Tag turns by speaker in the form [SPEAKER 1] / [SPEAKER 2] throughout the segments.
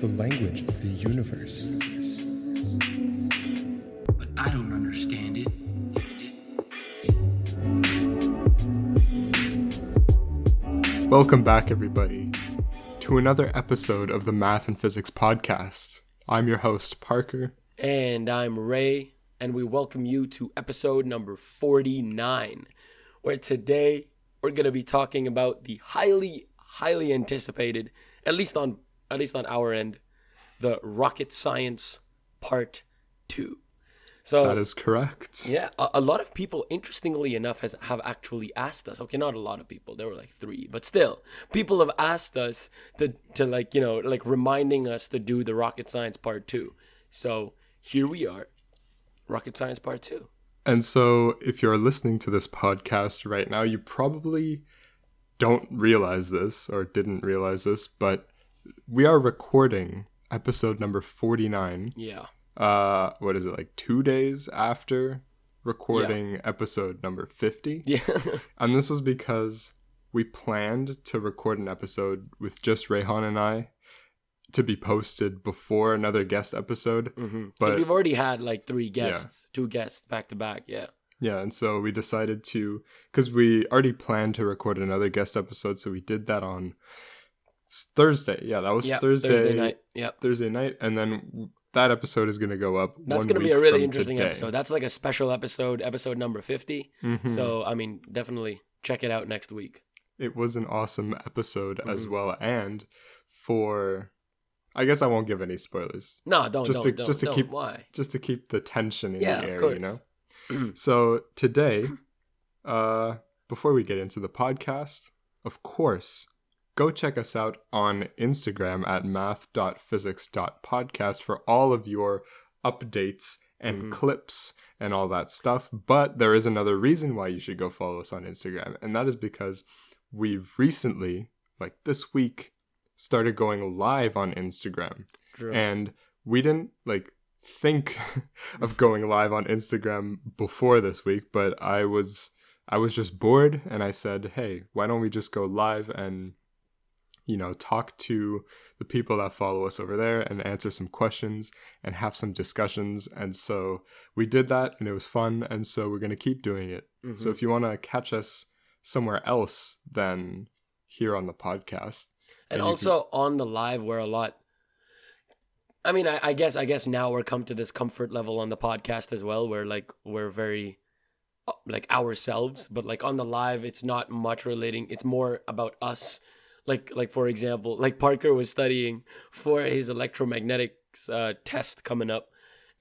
[SPEAKER 1] the language of the universe.
[SPEAKER 2] But I don't understand it.
[SPEAKER 3] Welcome back, everybody, to another episode of the Math and Physics Podcast. I'm your host, Parker.
[SPEAKER 2] And I'm Ray, and we welcome you to episode number 49, where today we're going to be talking about the highly anticipated, at least on our end, the rocket science part 2. So
[SPEAKER 3] that is correct.
[SPEAKER 2] Yeah, a lot of people, interestingly enough, have actually asked us. Okay, not a lot of people. There were like 3, but still, people have asked us to reminding us to do the rocket science part 2. So here we are, rocket science part 2.
[SPEAKER 3] And so if you're listening to this podcast right now, you probably don't realize this or didn't realize this, but we are recording episode number 49.
[SPEAKER 2] Yeah.
[SPEAKER 3] What is it, like 2 days after recording episode number 50?
[SPEAKER 2] Yeah.
[SPEAKER 3] And this was because we planned to record an episode with just Rehan and I to be posted before another guest episode.
[SPEAKER 2] Mm-hmm.
[SPEAKER 3] But
[SPEAKER 2] we've already had like 3 guests, 2 guests back to back. Yeah.
[SPEAKER 3] Yeah, and so we decided to, because we already planned to record another guest episode, so we did that on Thursday. Yeah, that was Thursday
[SPEAKER 2] night. Yeah.
[SPEAKER 3] Thursday night, and then that episode is going to go up.
[SPEAKER 2] That's going to be a really interesting episode. That's like a special episode number 50.
[SPEAKER 3] Mm-hmm.
[SPEAKER 2] So, I mean, definitely check it out next week.
[SPEAKER 3] It was an awesome episode as well, and for, I guess I won't give any spoilers.
[SPEAKER 2] No, don't.
[SPEAKER 3] Why? Just to keep the tension in the air,
[SPEAKER 2] of course.
[SPEAKER 3] you know. So today, before we get into the podcast, of course, go check us out on Instagram at math.physics.podcast for all of your updates and clips and all that stuff. But there is another reason why you should go follow us on Instagram, and that is because we've recently, like this week, started going live on Instagram.
[SPEAKER 2] True.
[SPEAKER 3] And we didn't think of going live on Instagram before this week, but I was just bored, and I said, hey, why don't we just go live and talk to the people that follow us over there and answer some questions and have some discussions. And so we did that, and it was fun, and so we're going to keep doing it. So if you want to catch us somewhere else than here on the podcast,
[SPEAKER 2] and also on the live, we're a lot, I mean, I guess now we're come to this comfort level on the podcast as well, where we're very ourselves, but on the live, it's not much relating. It's more about us. Like for example, Parker was studying for his electromagnetics test coming up,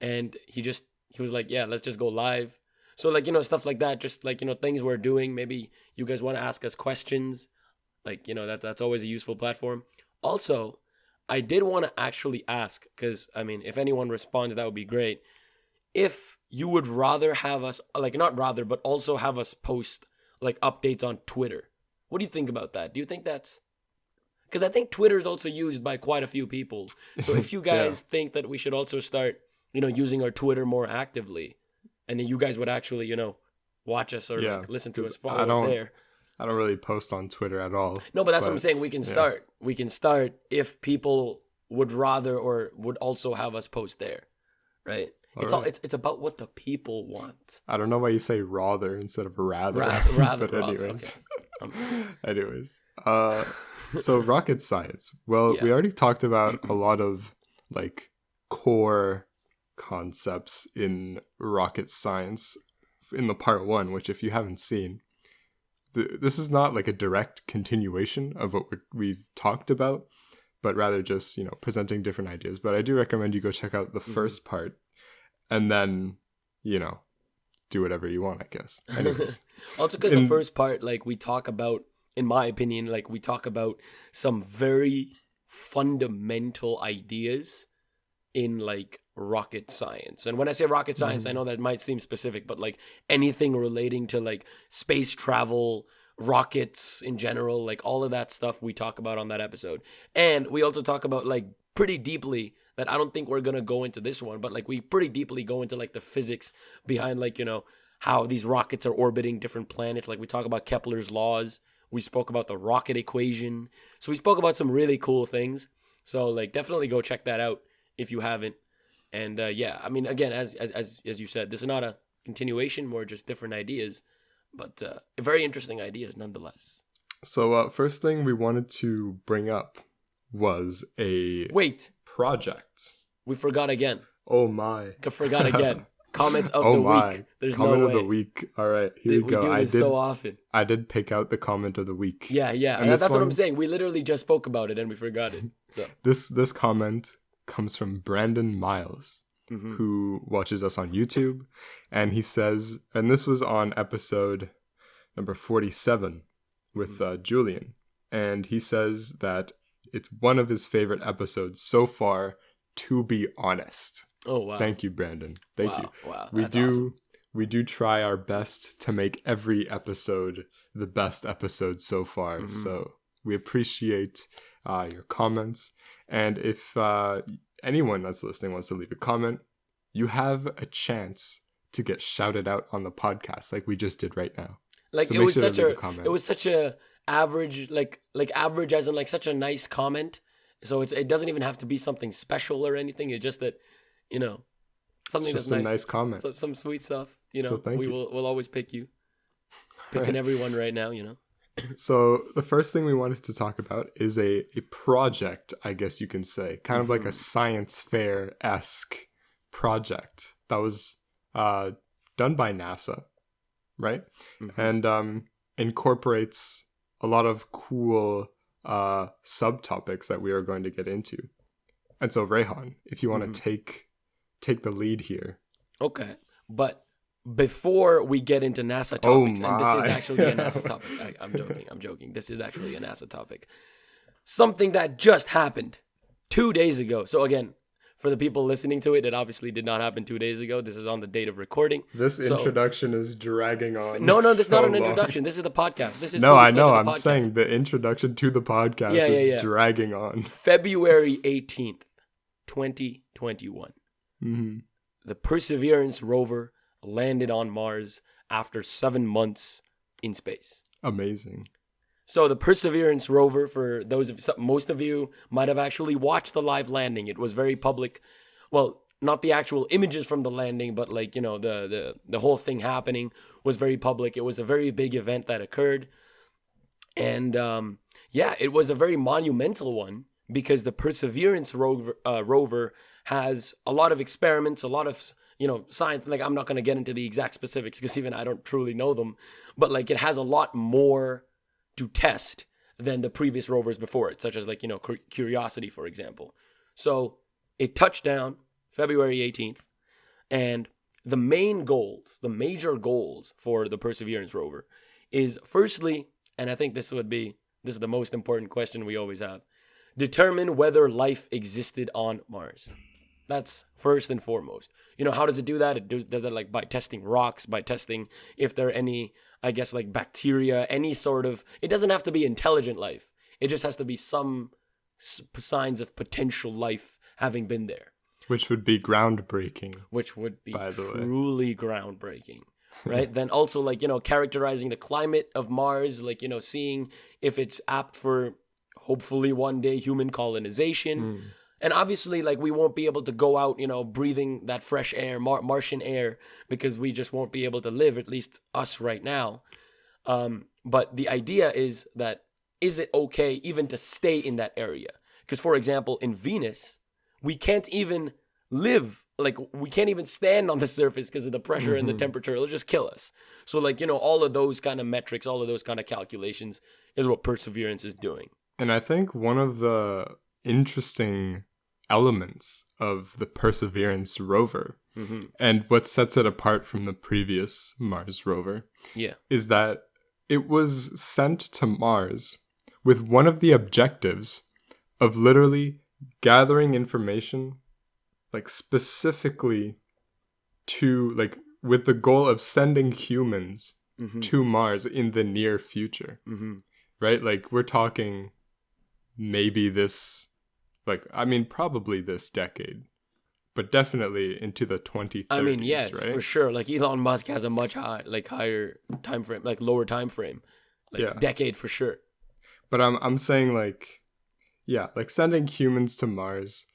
[SPEAKER 2] and he was like, yeah, let's just go live. So stuff like that, just things we're doing. Maybe you guys want to ask us questions, that's always a useful platform. Also, I did want to actually ask, because, I mean, if anyone responds, that would be great. If you would rather have us, not rather, but also have us post, updates on Twitter. What do you think about that? Do you think that's... Because I think Twitter is also used by quite a few people. So if you guys think that we should also start, using our Twitter more actively, and then you guys would actually, watch us or listen to us, follow us there.
[SPEAKER 3] I don't really post on Twitter at all.
[SPEAKER 2] No, but that's what I'm saying. We can start. We can start if people would rather or would also have us post there, right? It's about what the people want.
[SPEAKER 3] I don't know why you say rather instead of rather.
[SPEAKER 2] Rather.
[SPEAKER 3] But anyways.
[SPEAKER 2] Okay.
[SPEAKER 3] Anyways. So rocket science. Well, we already talked about a lot of core concepts in rocket science in the part 1, which if you haven't seen, this is not a direct continuation of what we've talked about, but rather just, presenting different ideas. But I do recommend you go check out the first part and then, do whatever you want, I guess. Anyways.
[SPEAKER 2] Also, because the first part, we talk about, in my opinion, we talk about some very fundamental ideas in rocket science. And when I say rocket science, I know that might seem specific, but anything relating to space travel, rockets in general, all of that stuff we talk about on that episode. And we also talk about pretty deeply, that I don't think we're gonna go into this one, but we pretty deeply go into the physics behind how these rockets are orbiting different planets. We talk about Kepler's laws. We spoke about the rocket equation. So we spoke about some really cool things. So like definitely go check that out if you haven't. And yeah, I mean, again, as you said, this is not a continuation, more just different ideas, but very interesting ideas nonetheless.
[SPEAKER 3] So first thing we wanted to bring up was a project.
[SPEAKER 2] We forgot again.
[SPEAKER 3] Oh my!
[SPEAKER 2] I forgot again. Comment of
[SPEAKER 3] oh
[SPEAKER 2] the
[SPEAKER 3] my.
[SPEAKER 2] week. There's
[SPEAKER 3] comment
[SPEAKER 2] no
[SPEAKER 3] of
[SPEAKER 2] way.
[SPEAKER 3] the week. All right, here we go.
[SPEAKER 2] Do this so often.
[SPEAKER 3] I did pick out the comment of the week.
[SPEAKER 2] Yeah.
[SPEAKER 3] And
[SPEAKER 2] That's what I'm saying. We literally just spoke about it and we forgot it. So.
[SPEAKER 3] This comment comes from Brandon Miles, who watches us on YouTube, and he says, and this was on episode number 47 with Julian, and he says that it's one of his favorite episodes so far, to be honest.
[SPEAKER 2] Oh wow.
[SPEAKER 3] Thank you, Brandon. Thank you.
[SPEAKER 2] Wow.
[SPEAKER 3] We do try our best to make every episode the best episode so far. So we appreciate your comments. And if anyone that's listening wants to leave a comment, you have a chance to get shouted out on the podcast like we just did right now.
[SPEAKER 2] Like
[SPEAKER 3] so
[SPEAKER 2] it was such a average, like average as in like such a nice comment. So it doesn't even have to be something special or anything. It's just that, something
[SPEAKER 3] it's just
[SPEAKER 2] that's
[SPEAKER 3] a nice comment.
[SPEAKER 2] Some sweet stuff.
[SPEAKER 3] So
[SPEAKER 2] We'll always pick you. Picking everyone right now,
[SPEAKER 3] So the first thing we wanted to talk about is a project, I guess you can say, kind of like a science fair-esque project that was done by NASA, right? And incorporates a lot of cool subtopics that we are going to get into. And so Rehan, if you want to take the lead here.
[SPEAKER 2] Okay, but before we get into NASA topics, and this is actually a NASA topic. I'm joking. This is actually a NASA topic. Something that just happened 2 days ago. So again, for the people listening to it, it obviously did not happen 2 days ago. This is on the date of recording.
[SPEAKER 3] This introduction is dragging on.
[SPEAKER 2] No, this is not an
[SPEAKER 3] long.
[SPEAKER 2] introduction. This is the podcast. This is
[SPEAKER 3] I know. I'm saying the introduction to the podcast is dragging on.
[SPEAKER 2] February 18th, 2021. The Perseverance rover landed on Mars after 7 months in space.
[SPEAKER 3] Amazing.
[SPEAKER 2] So the Perseverance rover, for most of you might have actually watched the live landing. It was very public. Well, not the actual images from the landing, but like, the whole thing happening was very public. It was a very big event that occurred. And it was a very monumental one because the Perseverance rover has a lot of experiments, a lot of science. Like, I'm not going to get into the exact specifics because even I don't truly know them, but like it has a lot more to test than the previous rovers before it, such as like, Curiosity, for example. So it touched down February 18th, and the major goals for the Perseverance rover is firstly, and I think this is the most important question we always have, determine whether life existed on Mars. That's first and foremost. How does it do that? It does that like by testing rocks, by testing if there are any, I guess, like bacteria, any sort of, it doesn't have to be intelligent life. It just has to be some signs of potential life having been there.
[SPEAKER 3] Which would be groundbreaking.
[SPEAKER 2] Which would be truly groundbreaking. Right? Then also like, characterizing the climate of Mars, like, seeing if it's apt for hopefully one day human colonization. And obviously, like, we won't be able to go out, breathing that fresh air, Martian air, because we just won't be able to live, at least us right now. But the idea is that, is it okay even to stay in that area? Because, for example, in Venus, we can't even live, like, we can't even stand on the surface because of the pressure and the temperature. It'll just kill us. So, like, all of those kind of metrics, all of those kind of calculations is what Perseverance is doing.
[SPEAKER 3] And I think one of the interesting elements of the Perseverance rover and what sets it apart from the previous Mars rover is that it was sent to Mars with one of the objectives of literally gathering information, like specifically to, like, with the goal of sending humans to Mars in the near future, right? Like, we're talking maybe this, like, I mean, probably this decade, but definitely into the 2030s,
[SPEAKER 2] I mean, yes,
[SPEAKER 3] right?
[SPEAKER 2] For sure. Like, Elon Musk has a much higher time frame, like lower time frame, like decade for sure.
[SPEAKER 3] But I'm saying, like, yeah, like sending humans to Mars.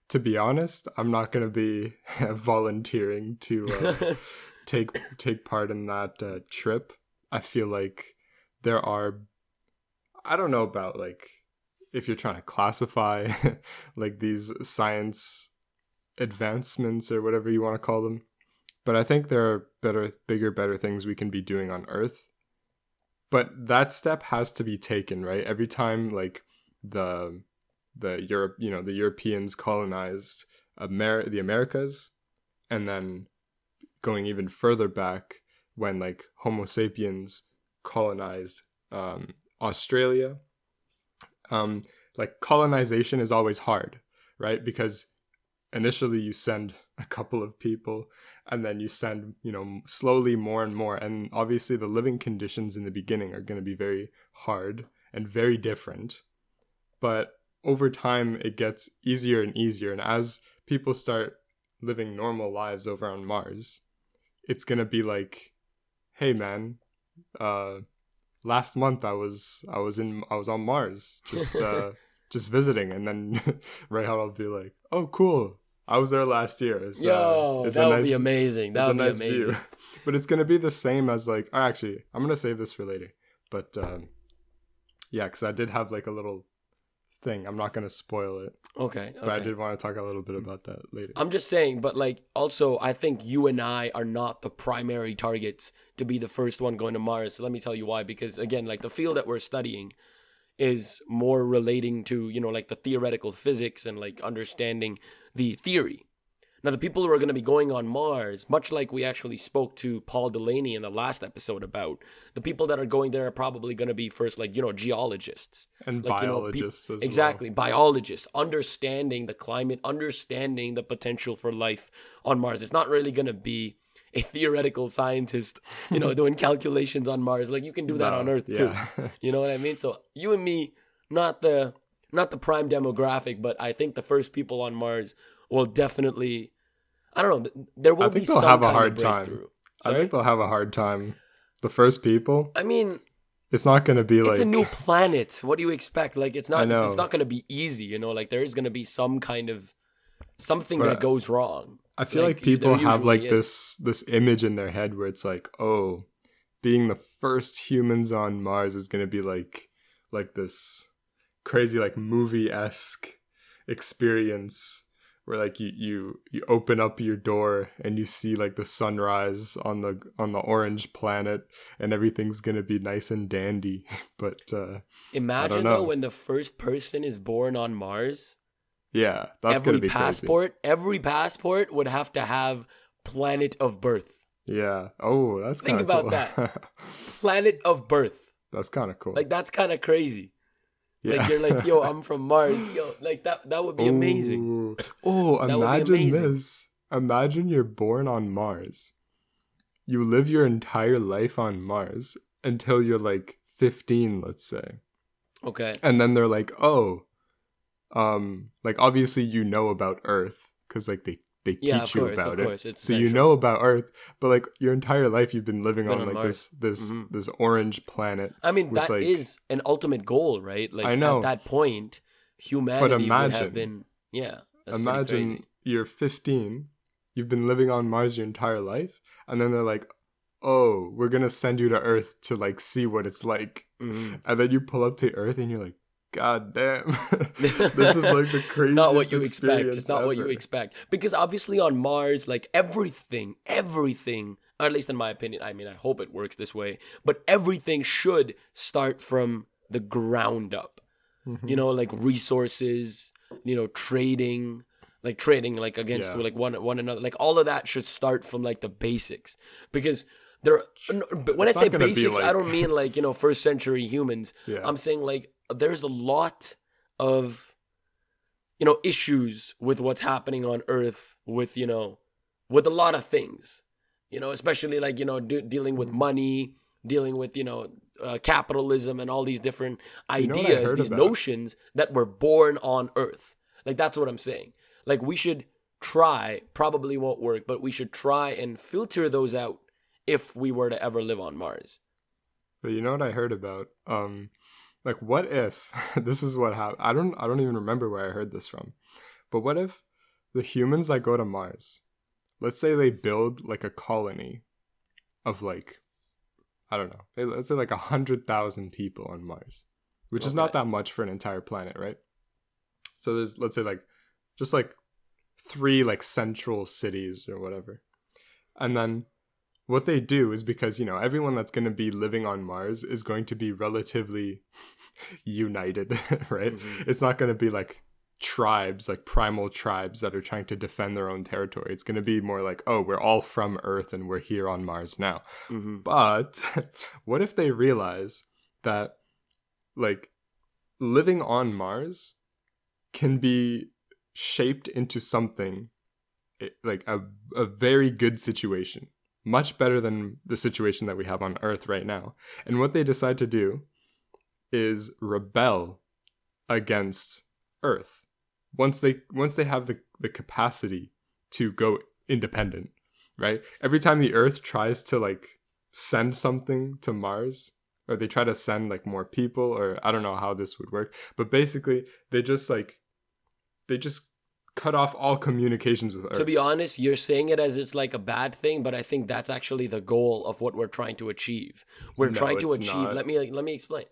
[SPEAKER 3] To be honest, I'm not going to be volunteering to take part in that trip. I feel like there are, I don't know about like if you're trying to classify like these science advancements or whatever you want to call them, but I think there are better things we can be doing on Earth. But that step has to be taken, right? Every time like the Europe, the Europeans colonized the Americas, and then going even further back when like Homo sapiens colonized Australia. Like colonization is always hard, right? Because initially you send a couple of people, and then you send, slowly more and more. And obviously the living conditions in the beginning are going to be very hard and very different. But over time, it gets easier and easier. And as people start living normal lives over on Mars, it's going to be like, hey, man, last month I was on Mars just visiting. And then Rayhan will be like, oh, cool. I was there last year. It's
[SPEAKER 2] that would be amazing. That would be amazing. View.
[SPEAKER 3] But it's going to be the same as like, actually, I'm going to save this for later. But yeah, because I did have like a little thing. I'm not going to spoil it.
[SPEAKER 2] Okay.
[SPEAKER 3] But I did want to talk a little bit about that later.
[SPEAKER 2] I'm just saying, but like also, I think you and I are not the primary targets to be the first one going to Mars. So let me tell you why. Because again, like the field that we're studying is more relating to, like the theoretical physics and like understanding the theory. Now, the people who are going to be going on Mars, much like we actually spoke to Paul Delaney in the last episode about, the people that are going there are probably going to be first, like, geologists.
[SPEAKER 3] And
[SPEAKER 2] like,
[SPEAKER 3] biologists as
[SPEAKER 2] exactly,
[SPEAKER 3] well.
[SPEAKER 2] Biologists, understanding the climate, understanding the potential for life on Mars. It's not really going to be a theoretical scientist, doing calculations on Mars. Like, you can do that on Earth, too. You know what I mean? So, you and me, not the prime demographic, but I think the first people on Mars will definitely, I don't know, there will be some kind of breakthrough. I think they'll have a hard time.
[SPEAKER 3] I think they'll have a hard time. The first people.
[SPEAKER 2] I mean,
[SPEAKER 3] it's not going to be
[SPEAKER 2] it's a new planet. What do you expect? Like, it's not going to be easy, like there is going to be some kind of something that goes wrong.
[SPEAKER 3] I feel like people have like this image in their head where it's like, oh, being the first humans on Mars is going to be like this crazy like movie-esque experience where like you open up your door and you see like the sunrise on the orange planet and everything's going to be nice and dandy. But
[SPEAKER 2] imagine though when the first person is born on Mars.
[SPEAKER 3] Yeah, that's going to be
[SPEAKER 2] crazy. Every passport would have to have planet of birth.
[SPEAKER 3] Yeah. Oh, that's kind of
[SPEAKER 2] cool.
[SPEAKER 3] Think
[SPEAKER 2] about that. Planet of birth.
[SPEAKER 3] That's kind of cool.
[SPEAKER 2] Like, that's kind of crazy.
[SPEAKER 3] Yeah.
[SPEAKER 2] Like, you're like, yo, I'm from Mars. Yo, like, that would be amazing.
[SPEAKER 3] Oh, imagine this. Imagine you're born on Mars. You live your entire life on Mars until you're like 15, let's say.
[SPEAKER 2] Okay.
[SPEAKER 3] And then they're like, oh, like obviously about Earth because like they teach you about it, so essential. You know about Earth, but like your entire life you've been living on like Mars. this orange planet.
[SPEAKER 2] I mean, that is an ultimate goal, right? Like, I know. At that point, humanity would have been that's
[SPEAKER 3] imagine you're 15, you've been living on Mars your entire life, and then they're like, oh, we're gonna send you to Earth to like see what it's like, and then you pull up to Earth and you're like, God damn. This is like the craziest
[SPEAKER 2] not what you expect. It's not
[SPEAKER 3] ever.
[SPEAKER 2] What you expect. Because obviously on Mars, like everything, or at least in my opinion, I mean, I hope it works this way, but everything should start from the ground up. Mm-hmm. Like resources, trading like against like one another. Like all of that should start from like the basics. Because when I say basics, I don't mean like, first century humans. Yeah. I'm saying like there's a lot of, issues with what's happening on Earth with, with a lot of things, especially like, dealing with money, dealing with, capitalism and all these different ideas, these notions that were born on Earth. Like, that's what I'm saying. Like, we should try, probably won't work, but we should try and filter those out if we were to ever live on Mars.
[SPEAKER 3] But you know what I heard about? like what if this is what happened? I don't even remember where I heard this from. But what if the humans that go to Mars, let's say they build like a colony of like, I don't know, let's say like 100,000 people on Mars, which is not that much for an entire planet, right? So there's, let's say like just like 3 like central cities or whatever. And then what they do is, because, you know, everyone that's going to be living on Mars is going to be relatively united, right? Mm-hmm. It's not going to be like tribes, like primal tribes that are trying to defend their own territory. It's going to be more like, oh, we're all from Earth and we're here on Mars now. Mm-hmm. But what if they realize that like living on Mars can be shaped into something like a very good situation, much better than the situation that we have on Earth right now. And what they decide to do is rebel against Earth once they have the capacity to go independent, right? Every time the Earth tries to like send something to Mars, or they try to send like more people, or I don't know how this would work, but basically they just cut off all communications with Earth.
[SPEAKER 2] To be honest, you're saying it as it's like a bad thing, but I think that's actually the goal of what we're trying to achieve. We're trying to achieve. Not. Let me explain.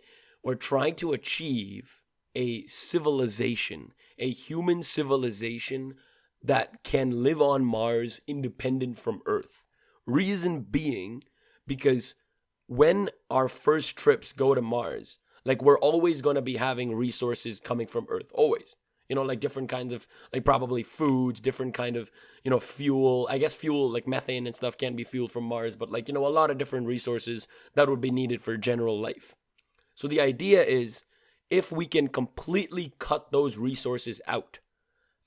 [SPEAKER 2] We're trying to achieve a civilization, a human civilization that can live on Mars independent from Earth. Reason being, because when our first trips go to Mars, like we're always going to be having resources coming from Earth, always. You know, like different kinds of, like probably foods, different kind of, you know, fuel. I guess fuel, like methane and stuff can be fuel from Mars, but like, you know, a lot of different resources that would be needed for general life. So the idea is, if we can completely cut those resources out,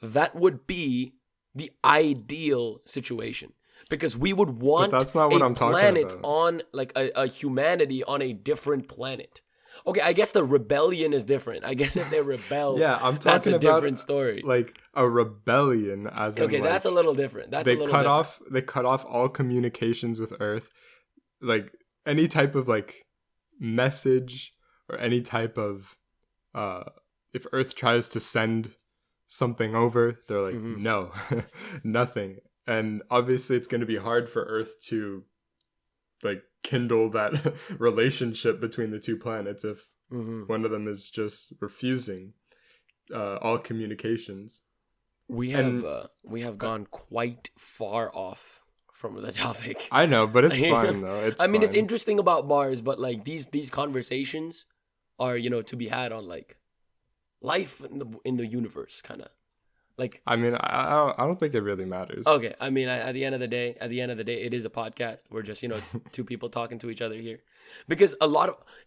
[SPEAKER 2] that would be the ideal situation. Because we would want
[SPEAKER 3] that's not what
[SPEAKER 2] a
[SPEAKER 3] I'm talking
[SPEAKER 2] planet
[SPEAKER 3] about.
[SPEAKER 2] On, like a humanity on a different planet. Okay, I guess the rebellion is different. I guess if they rebel,
[SPEAKER 3] yeah, I'm talking
[SPEAKER 2] that's a
[SPEAKER 3] about
[SPEAKER 2] different story.
[SPEAKER 3] Like a rebellion, as
[SPEAKER 2] okay,
[SPEAKER 3] in like,
[SPEAKER 2] that's a little different. They cut
[SPEAKER 3] off all communications with Earth, like any type of like message or any type of if Earth tries to send something over, they're like, no, nothing. And obviously, it's going to be hard for Earth to like kindle that relationship between the two planets if one of them is just refusing all communications.
[SPEAKER 2] We have gone quite far off from the topic.
[SPEAKER 3] I know, but it's fine though.
[SPEAKER 2] I mean, it's interesting about Mars, but like these conversations are, you know, to be had on like life in the universe, kind of. Like,
[SPEAKER 3] I mean, I don't think it really matters.
[SPEAKER 2] Okay, I mean, at the end of the day, it is a podcast. We're just, you know, two people talking to each other here. Because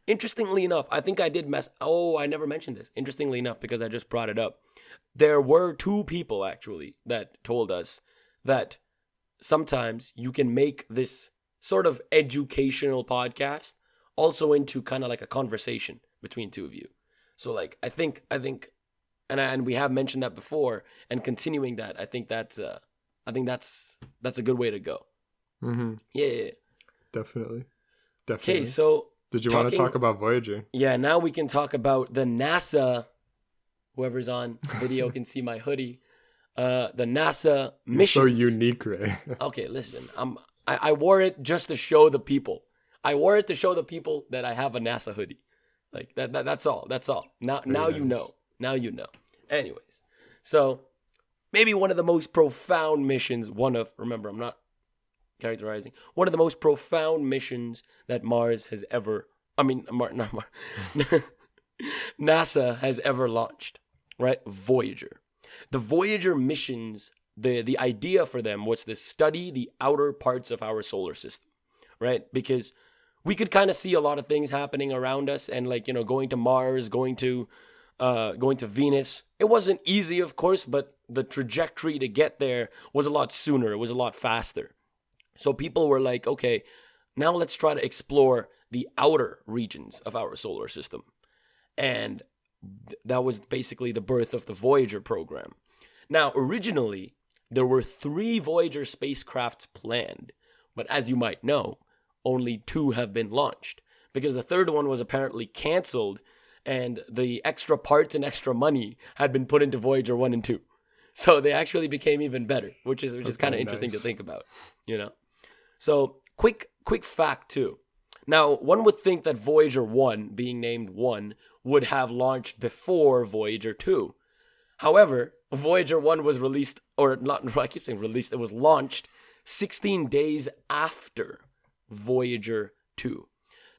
[SPEAKER 2] interestingly enough, I think I did I never mentioned this. Interestingly enough, because I just brought it up. There were 2 people actually that told us that sometimes you can make this sort of educational podcast also into kind of like a conversation between 2 of you. So like, I think and we have mentioned that before, and continuing that, I think that's a good way to go.
[SPEAKER 3] Mm-hmm.
[SPEAKER 2] Yeah.
[SPEAKER 3] Definitely.
[SPEAKER 2] Okay, so
[SPEAKER 3] did you want to talk about Voyager?
[SPEAKER 2] Yeah, now we can talk about the NASA. Whoever's on video can see my hoodie. The NASA mission.
[SPEAKER 3] So unique, Ray.
[SPEAKER 2] Okay, listen, I wore it just to show the people. I wore it to show the people that I have a NASA hoodie. Like that's all. That's all. Now
[SPEAKER 3] nice.
[SPEAKER 2] You know. Now you know. Anyways, so maybe one of the most profound missions, remember, I'm not characterizing, one of the most profound missions that NASA has ever launched, right? Voyager. The Voyager missions, the idea for them was to study the outer parts of our solar system, right? Because we could kind of see a lot of things happening around us, and like, you know, going to Mars, going to Venus. It wasn't easy, of course, but the trajectory to get there was a lot sooner. It was a lot faster. So people were like, okay, now let's try to explore the outer regions of our solar system. And that was basically the birth of the Voyager program. Now, originally, there were 3 Voyager spacecrafts planned, but as you might know, only 2 have been launched, because the third one was apparently canceled. and the extra parts and extra money had been put into Voyager 1 and 2. So they actually became even better, which is kind of interesting to think about, you know. So quick fact too. Now, one would think that Voyager 1, being named 1, would have launched before Voyager 2. However, Voyager 1 was released, or not, I keep saying released, it was launched 16 days after Voyager 2.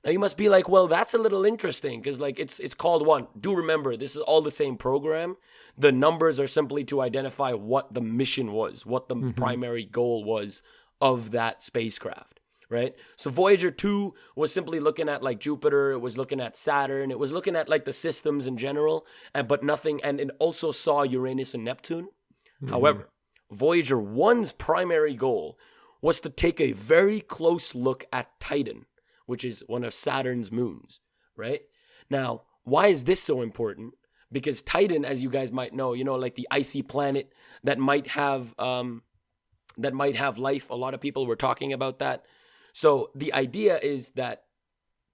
[SPEAKER 2] Now you must be like, well, that's a little interesting because like it's called 1. Do remember, this is all the same program. The numbers are simply to identify what the mission was, what the primary goal was of that spacecraft, right? So Voyager 2 was simply looking at like Jupiter, it was looking at Saturn, it was looking at like the systems in general, but nothing, and it also saw Uranus and Neptune. However, Voyager 1's primary goal was to take a very close look at Titan, which is one of Saturn's moons, right? Now, why is this so important? Because Titan, as you guys might know, like the icy planet that might have life. A lot of people were talking about that. So the idea is that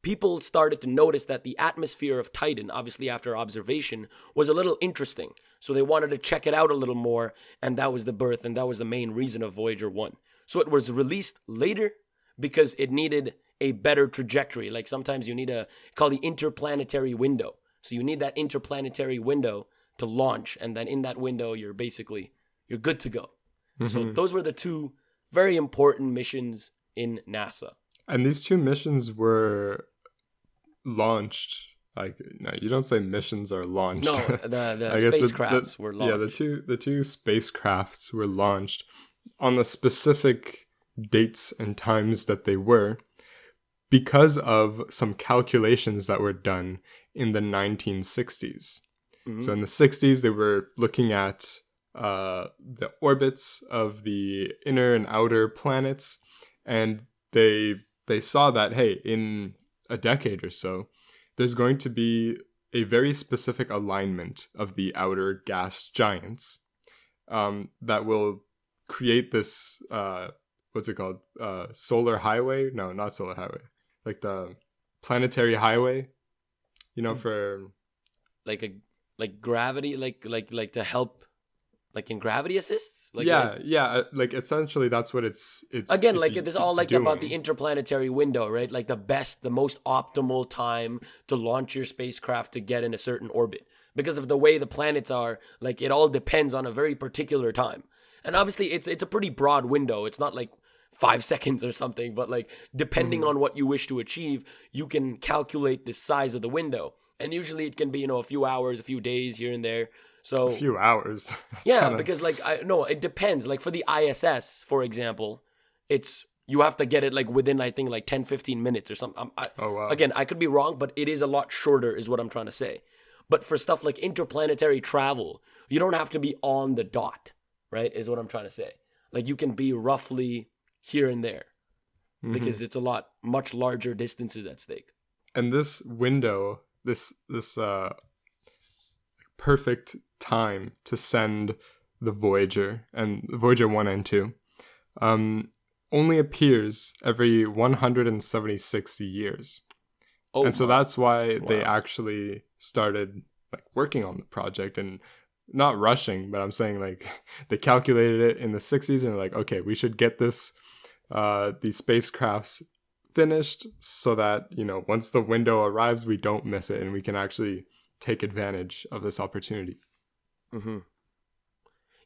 [SPEAKER 2] people started to notice that the atmosphere of Titan, obviously after observation, was a little interesting. So they wanted to check it out a little more, and that was the birth, and that was the main reason of Voyager 1. So it was released later because it needed a better trajectory. Like sometimes you need called the interplanetary window. So you need that interplanetary window to launch, and then in that window, you're good to go. So those were the two very important missions in NASA.
[SPEAKER 3] And these two missions were launched. Like, no, you don't say missions are launched.
[SPEAKER 2] No, the spacecrafts were launched.
[SPEAKER 3] Yeah, the two spacecrafts were launched on the specific dates and times that they were because of some calculations that were done in the 1960s. So in the 60s, they were looking at the orbits of the inner and outer planets, and they saw that, hey, in a decade or so, there's going to be a very specific alignment of the outer gas giants that will create this, what's it called? Solar highway? No, not solar highway. Like the planetary highway, for
[SPEAKER 2] like gravity, like to help, like in gravity assists. Like
[SPEAKER 3] like essentially that's what it's
[SPEAKER 2] again.
[SPEAKER 3] It's,
[SPEAKER 2] like it's all like
[SPEAKER 3] doing.
[SPEAKER 2] About the interplanetary window, right? Like the most optimal time to launch your spacecraft to get in a certain orbit because of the way the planets are. Like it all depends on a very particular time, and obviously it's a pretty broad window. It's not like 5 seconds or something, but like depending on what you wish to achieve, you can calculate the size of the window. And usually it can be, a few hours, a few days here and there. So
[SPEAKER 3] a few hours.
[SPEAKER 2] Because like it depends. Like for the ISS, for example, you have to get it like within, I think, like 10, 15 minutes or something.
[SPEAKER 3] Oh, wow.
[SPEAKER 2] Again, I could be wrong, but it is a lot shorter is what I'm trying to say. But for stuff like interplanetary travel, you don't have to be on the dot, right? Is what I'm trying to say. Like you can be roughly here and there because it's much larger distances at stake. And
[SPEAKER 3] this window, this perfect time to send the Voyager and Voyager 1 and 2 only appears every 176 years. And so that's why they actually started like working on the project and not rushing, but I'm saying like they calculated it in the 60s and they're like, okay, we should get these spacecrafts finished so that, once the window arrives, we don't miss it and we can actually take advantage of this opportunity.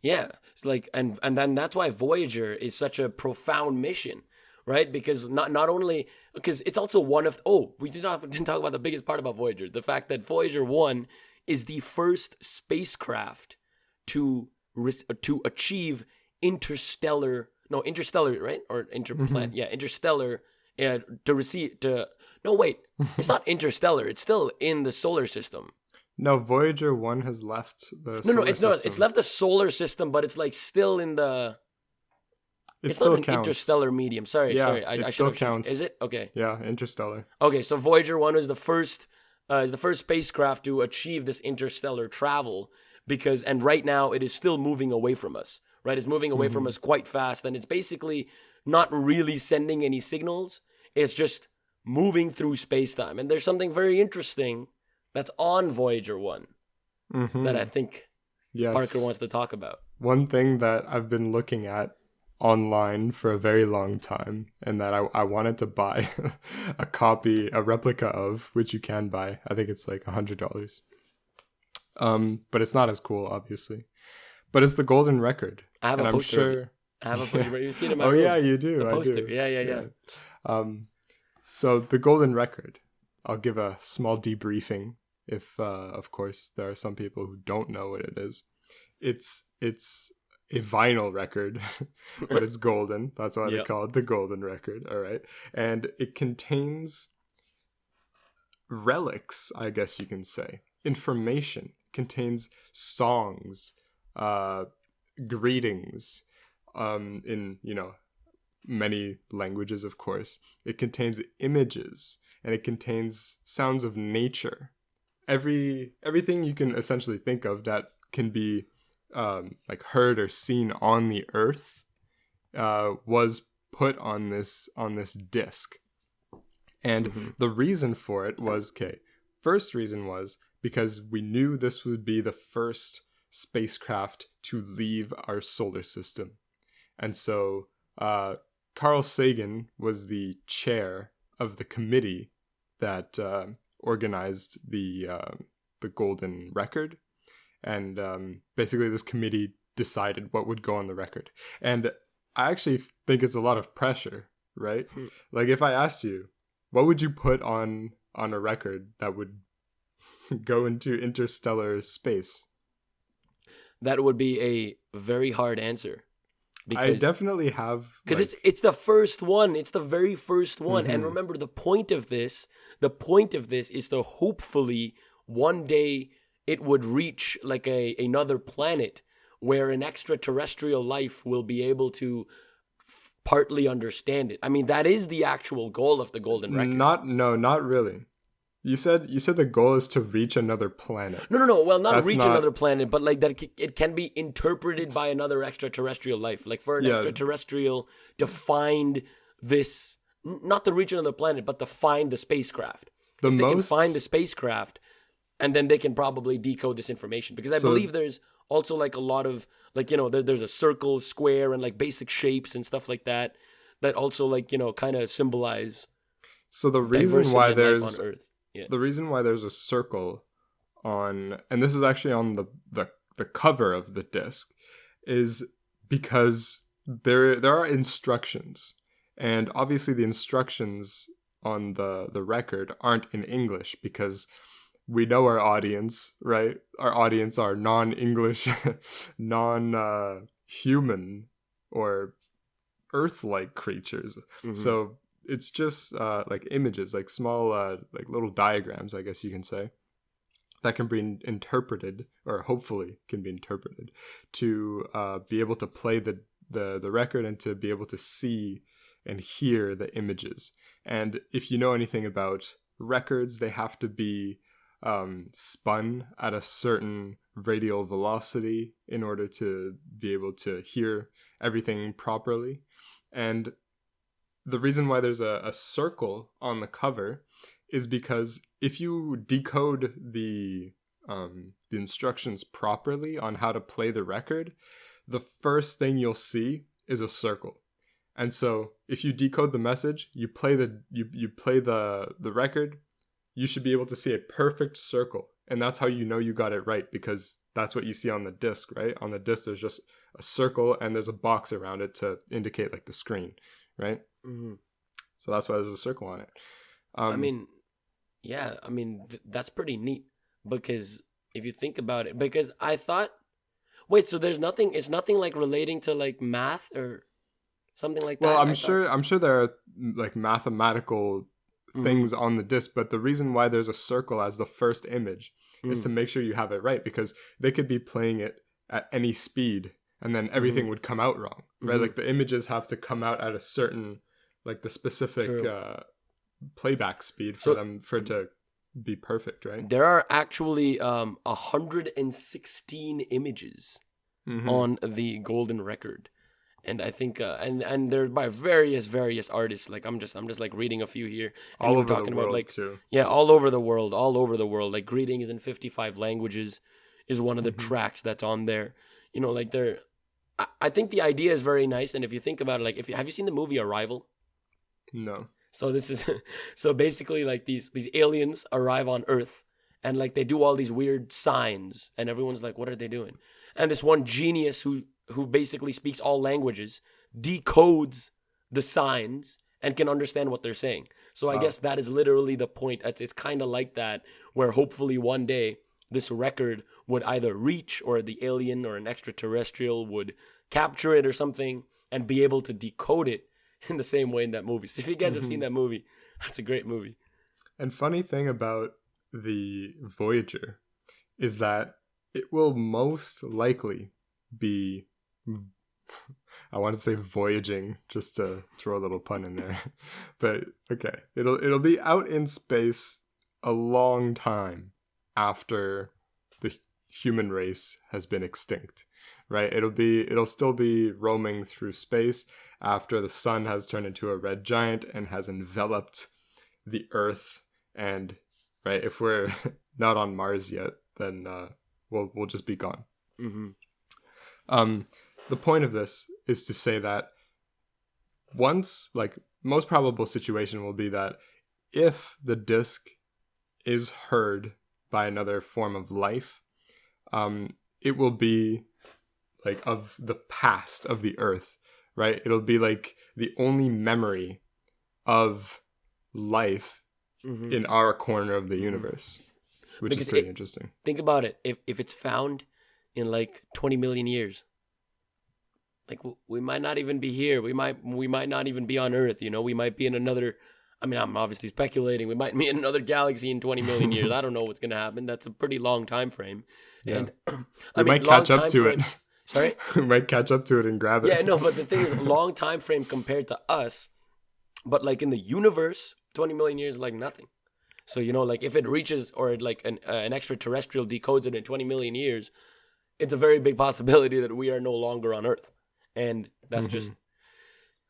[SPEAKER 2] Yeah, it's like, and then that's why Voyager is such a profound mission, right? Because not only, because it's also one of, we didn't talk about the biggest part about Voyager, the fact that Voyager 1 is the first spacecraft to achieve interstellar, right? Or interplanet, interstellar, to receive, no, wait, it's not interstellar, it's still in the solar system.
[SPEAKER 3] No, Voyager 1 has left the solar system.
[SPEAKER 2] Not. It's left the solar system, but it's like still in the...
[SPEAKER 3] It
[SPEAKER 2] it's
[SPEAKER 3] still
[SPEAKER 2] not an
[SPEAKER 3] counts.
[SPEAKER 2] Interstellar medium. Sorry. I
[SPEAKER 3] still counts.
[SPEAKER 2] Is it? Okay.
[SPEAKER 3] Yeah, interstellar.
[SPEAKER 2] Okay, so Voyager 1 is the first spacecraft to achieve this interstellar travel and right now it is still moving away from us, right? It's moving away from us quite fast, and it's basically not really sending any signals. It's just moving through space-time. And there's something very interesting that's on Voyager 1 that I think
[SPEAKER 3] Yes.
[SPEAKER 2] Parker wants to talk about.
[SPEAKER 3] One thing that I've been looking at online for a very long time, and that I wanted to buy a replica of, which you can buy. I think it's like $100. But it's not as cool, obviously. But it's the golden record.
[SPEAKER 2] I have
[SPEAKER 3] and
[SPEAKER 2] a
[SPEAKER 3] I'm
[SPEAKER 2] poster.
[SPEAKER 3] sure...
[SPEAKER 2] I have a poster. You've seen it in my
[SPEAKER 3] Oh
[SPEAKER 2] room.
[SPEAKER 3] yeah, you do.
[SPEAKER 2] The poster.
[SPEAKER 3] I do.
[SPEAKER 2] Yeah.
[SPEAKER 3] So the golden record. I'll give a small debriefing if, of course, there are some people who don't know what it is. It's a vinyl record, but it's golden. That's why they call it the golden record. All right. And it contains relics, I guess you can say. Information. Contains songs, greetings, in, many languages, of course. It contains images, and it contains sounds of nature. Everything you can essentially think of that can be like heard or seen on the earth was put on this disc. And the reason for it was, first reason was because we knew this would be the first spacecraft to leave our solar system. And so Carl Sagan was the chair of the committee that organized the golden record. And basically this committee decided what would go on the record. And I actually think it's a lot of pressure, right? Like if I asked you, what would you put on a record that would go into interstellar space?
[SPEAKER 2] That would be a very hard answer.
[SPEAKER 3] I definitely have,
[SPEAKER 2] because it's the first one. It's the very first one. And remember, the point of this is to hopefully one day it would reach like another planet where an extraterrestrial life will be able to partly understand it. I mean, that is the actual goal of the golden record.
[SPEAKER 3] Not really. You said the goal is to reach another planet.
[SPEAKER 2] No. Well, not reach another planet, but like that it can be interpreted by another extraterrestrial life. Like for an extraterrestrial to find this, not to reach another planet, but to find the spacecraft. If they can find the spacecraft, and then they can probably decode this information. Because I believe there's also like a lot of like, there's a circle, square, and like basic shapes and stuff like that also like, kind of symbolize.
[SPEAKER 3] So the reason why there's
[SPEAKER 2] on Earth. Yeah.
[SPEAKER 3] The reason why there's a circle on, and this is actually on the cover of the disc, is because there are instructions, and obviously the instructions on the record aren't in English because we know our audience, right? Our audience are non-English, non-human or Earth-like creatures. So it's just like images, like small, like little diagrams, I guess you can say, that can be interpreted, or hopefully can be interpreted, to be able to play the record and to be able to see and hear the images. And if you know anything about records, they have to be spun at a certain radial velocity in order to be able to hear everything properly. And the reason why there's a circle on the cover is because if you decode the instructions properly on how to play the record, the first thing you'll see is a circle. And so if you decode the message, you play the record, you should be able to see a perfect circle. And that's how you know you got it right, because that's what you see on the disc, right? On the disc, there's just a circle and there's a box around it to indicate like the screen, right? So that's why there's a circle on it.
[SPEAKER 2] That's pretty neat, because if you think about it, because I thought, wait, so it's nothing like relating to like math or something like that?
[SPEAKER 3] Well, I'm sure there are like mathematical things on the disc, but the reason why there's a circle as the first image is to make sure you have it right, because they could be playing it at any speed and then everything would come out wrong, right? Like the images have to come out at a certain, like the specific playback speed for it to be perfect, right?
[SPEAKER 2] There are actually 116 images on the golden record, And I think and they're by various artists. Like I'm just like reading a few here. And
[SPEAKER 3] All
[SPEAKER 2] you were
[SPEAKER 3] over
[SPEAKER 2] talking
[SPEAKER 3] the
[SPEAKER 2] about
[SPEAKER 3] world
[SPEAKER 2] like
[SPEAKER 3] too.
[SPEAKER 2] yeah, all over the world, all over the world. Like Greetings in 55 languages is one of the
[SPEAKER 3] Mhm.
[SPEAKER 2] tracks that's on there. You know, like they're. I think the idea is very nice, and if you think about it, like if you have you seen the movie Arrival?
[SPEAKER 3] No.
[SPEAKER 2] So this is so basically like these aliens arrive on Earth and like they do all these weird signs and everyone's like, what are they doing? And this one genius who basically speaks all languages decodes the signs and can understand what they're saying. So I
[SPEAKER 3] Wow.
[SPEAKER 2] guess that is literally the point. It's kind of like that, where hopefully one day this record would either reach, or the alien or an extraterrestrial would capture it or something and be able to decode it in the same way in that movie. So if you guys have seen
[SPEAKER 3] Mhm.
[SPEAKER 2] that movie, that's a great movie.
[SPEAKER 3] And funny thing about the Voyager is that it will most likely be, I want to say voyaging, just to throw a little pun in there. But okay, it'll be out in space a long time after the human race has been extinct. Right? It'll still be roaming through space after the sun has turned into a red giant and has enveloped the Earth. And right, if we're not on Mars yet, then we'll just be gone.
[SPEAKER 2] Mm-hmm.
[SPEAKER 3] The point of this is to say that once, like, most probable situation will be that if the disk is heard by another form of life, it will be like of the past of the Earth, right? It'll be like the only memory of life
[SPEAKER 2] Mm-hmm.
[SPEAKER 3] in our corner of the universe, which
[SPEAKER 2] Because
[SPEAKER 3] is pretty interesting.
[SPEAKER 2] think about it. If it's found in like 20 million years, like we might not even be here. We might not even be on Earth. You know, we might be in another. I mean, I'm obviously speculating. We might be in another galaxy in 20 million years. I don't know what's gonna happen. That's a pretty long time frame.
[SPEAKER 3] Yeah.
[SPEAKER 2] And
[SPEAKER 3] We
[SPEAKER 2] I mean,
[SPEAKER 3] might
[SPEAKER 2] long
[SPEAKER 3] catch up
[SPEAKER 2] time
[SPEAKER 3] to
[SPEAKER 2] frame.
[SPEAKER 3] it.
[SPEAKER 2] Sorry.
[SPEAKER 3] We might catch up to it and grab it.
[SPEAKER 2] Yeah, no, but the thing is, long time frame compared to us, but like in the universe, 20 million years is like nothing. So you know, like if it reaches, or like an extraterrestrial decodes it in 20 million years, it's a very big possibility that we are no longer on Earth, and that's just.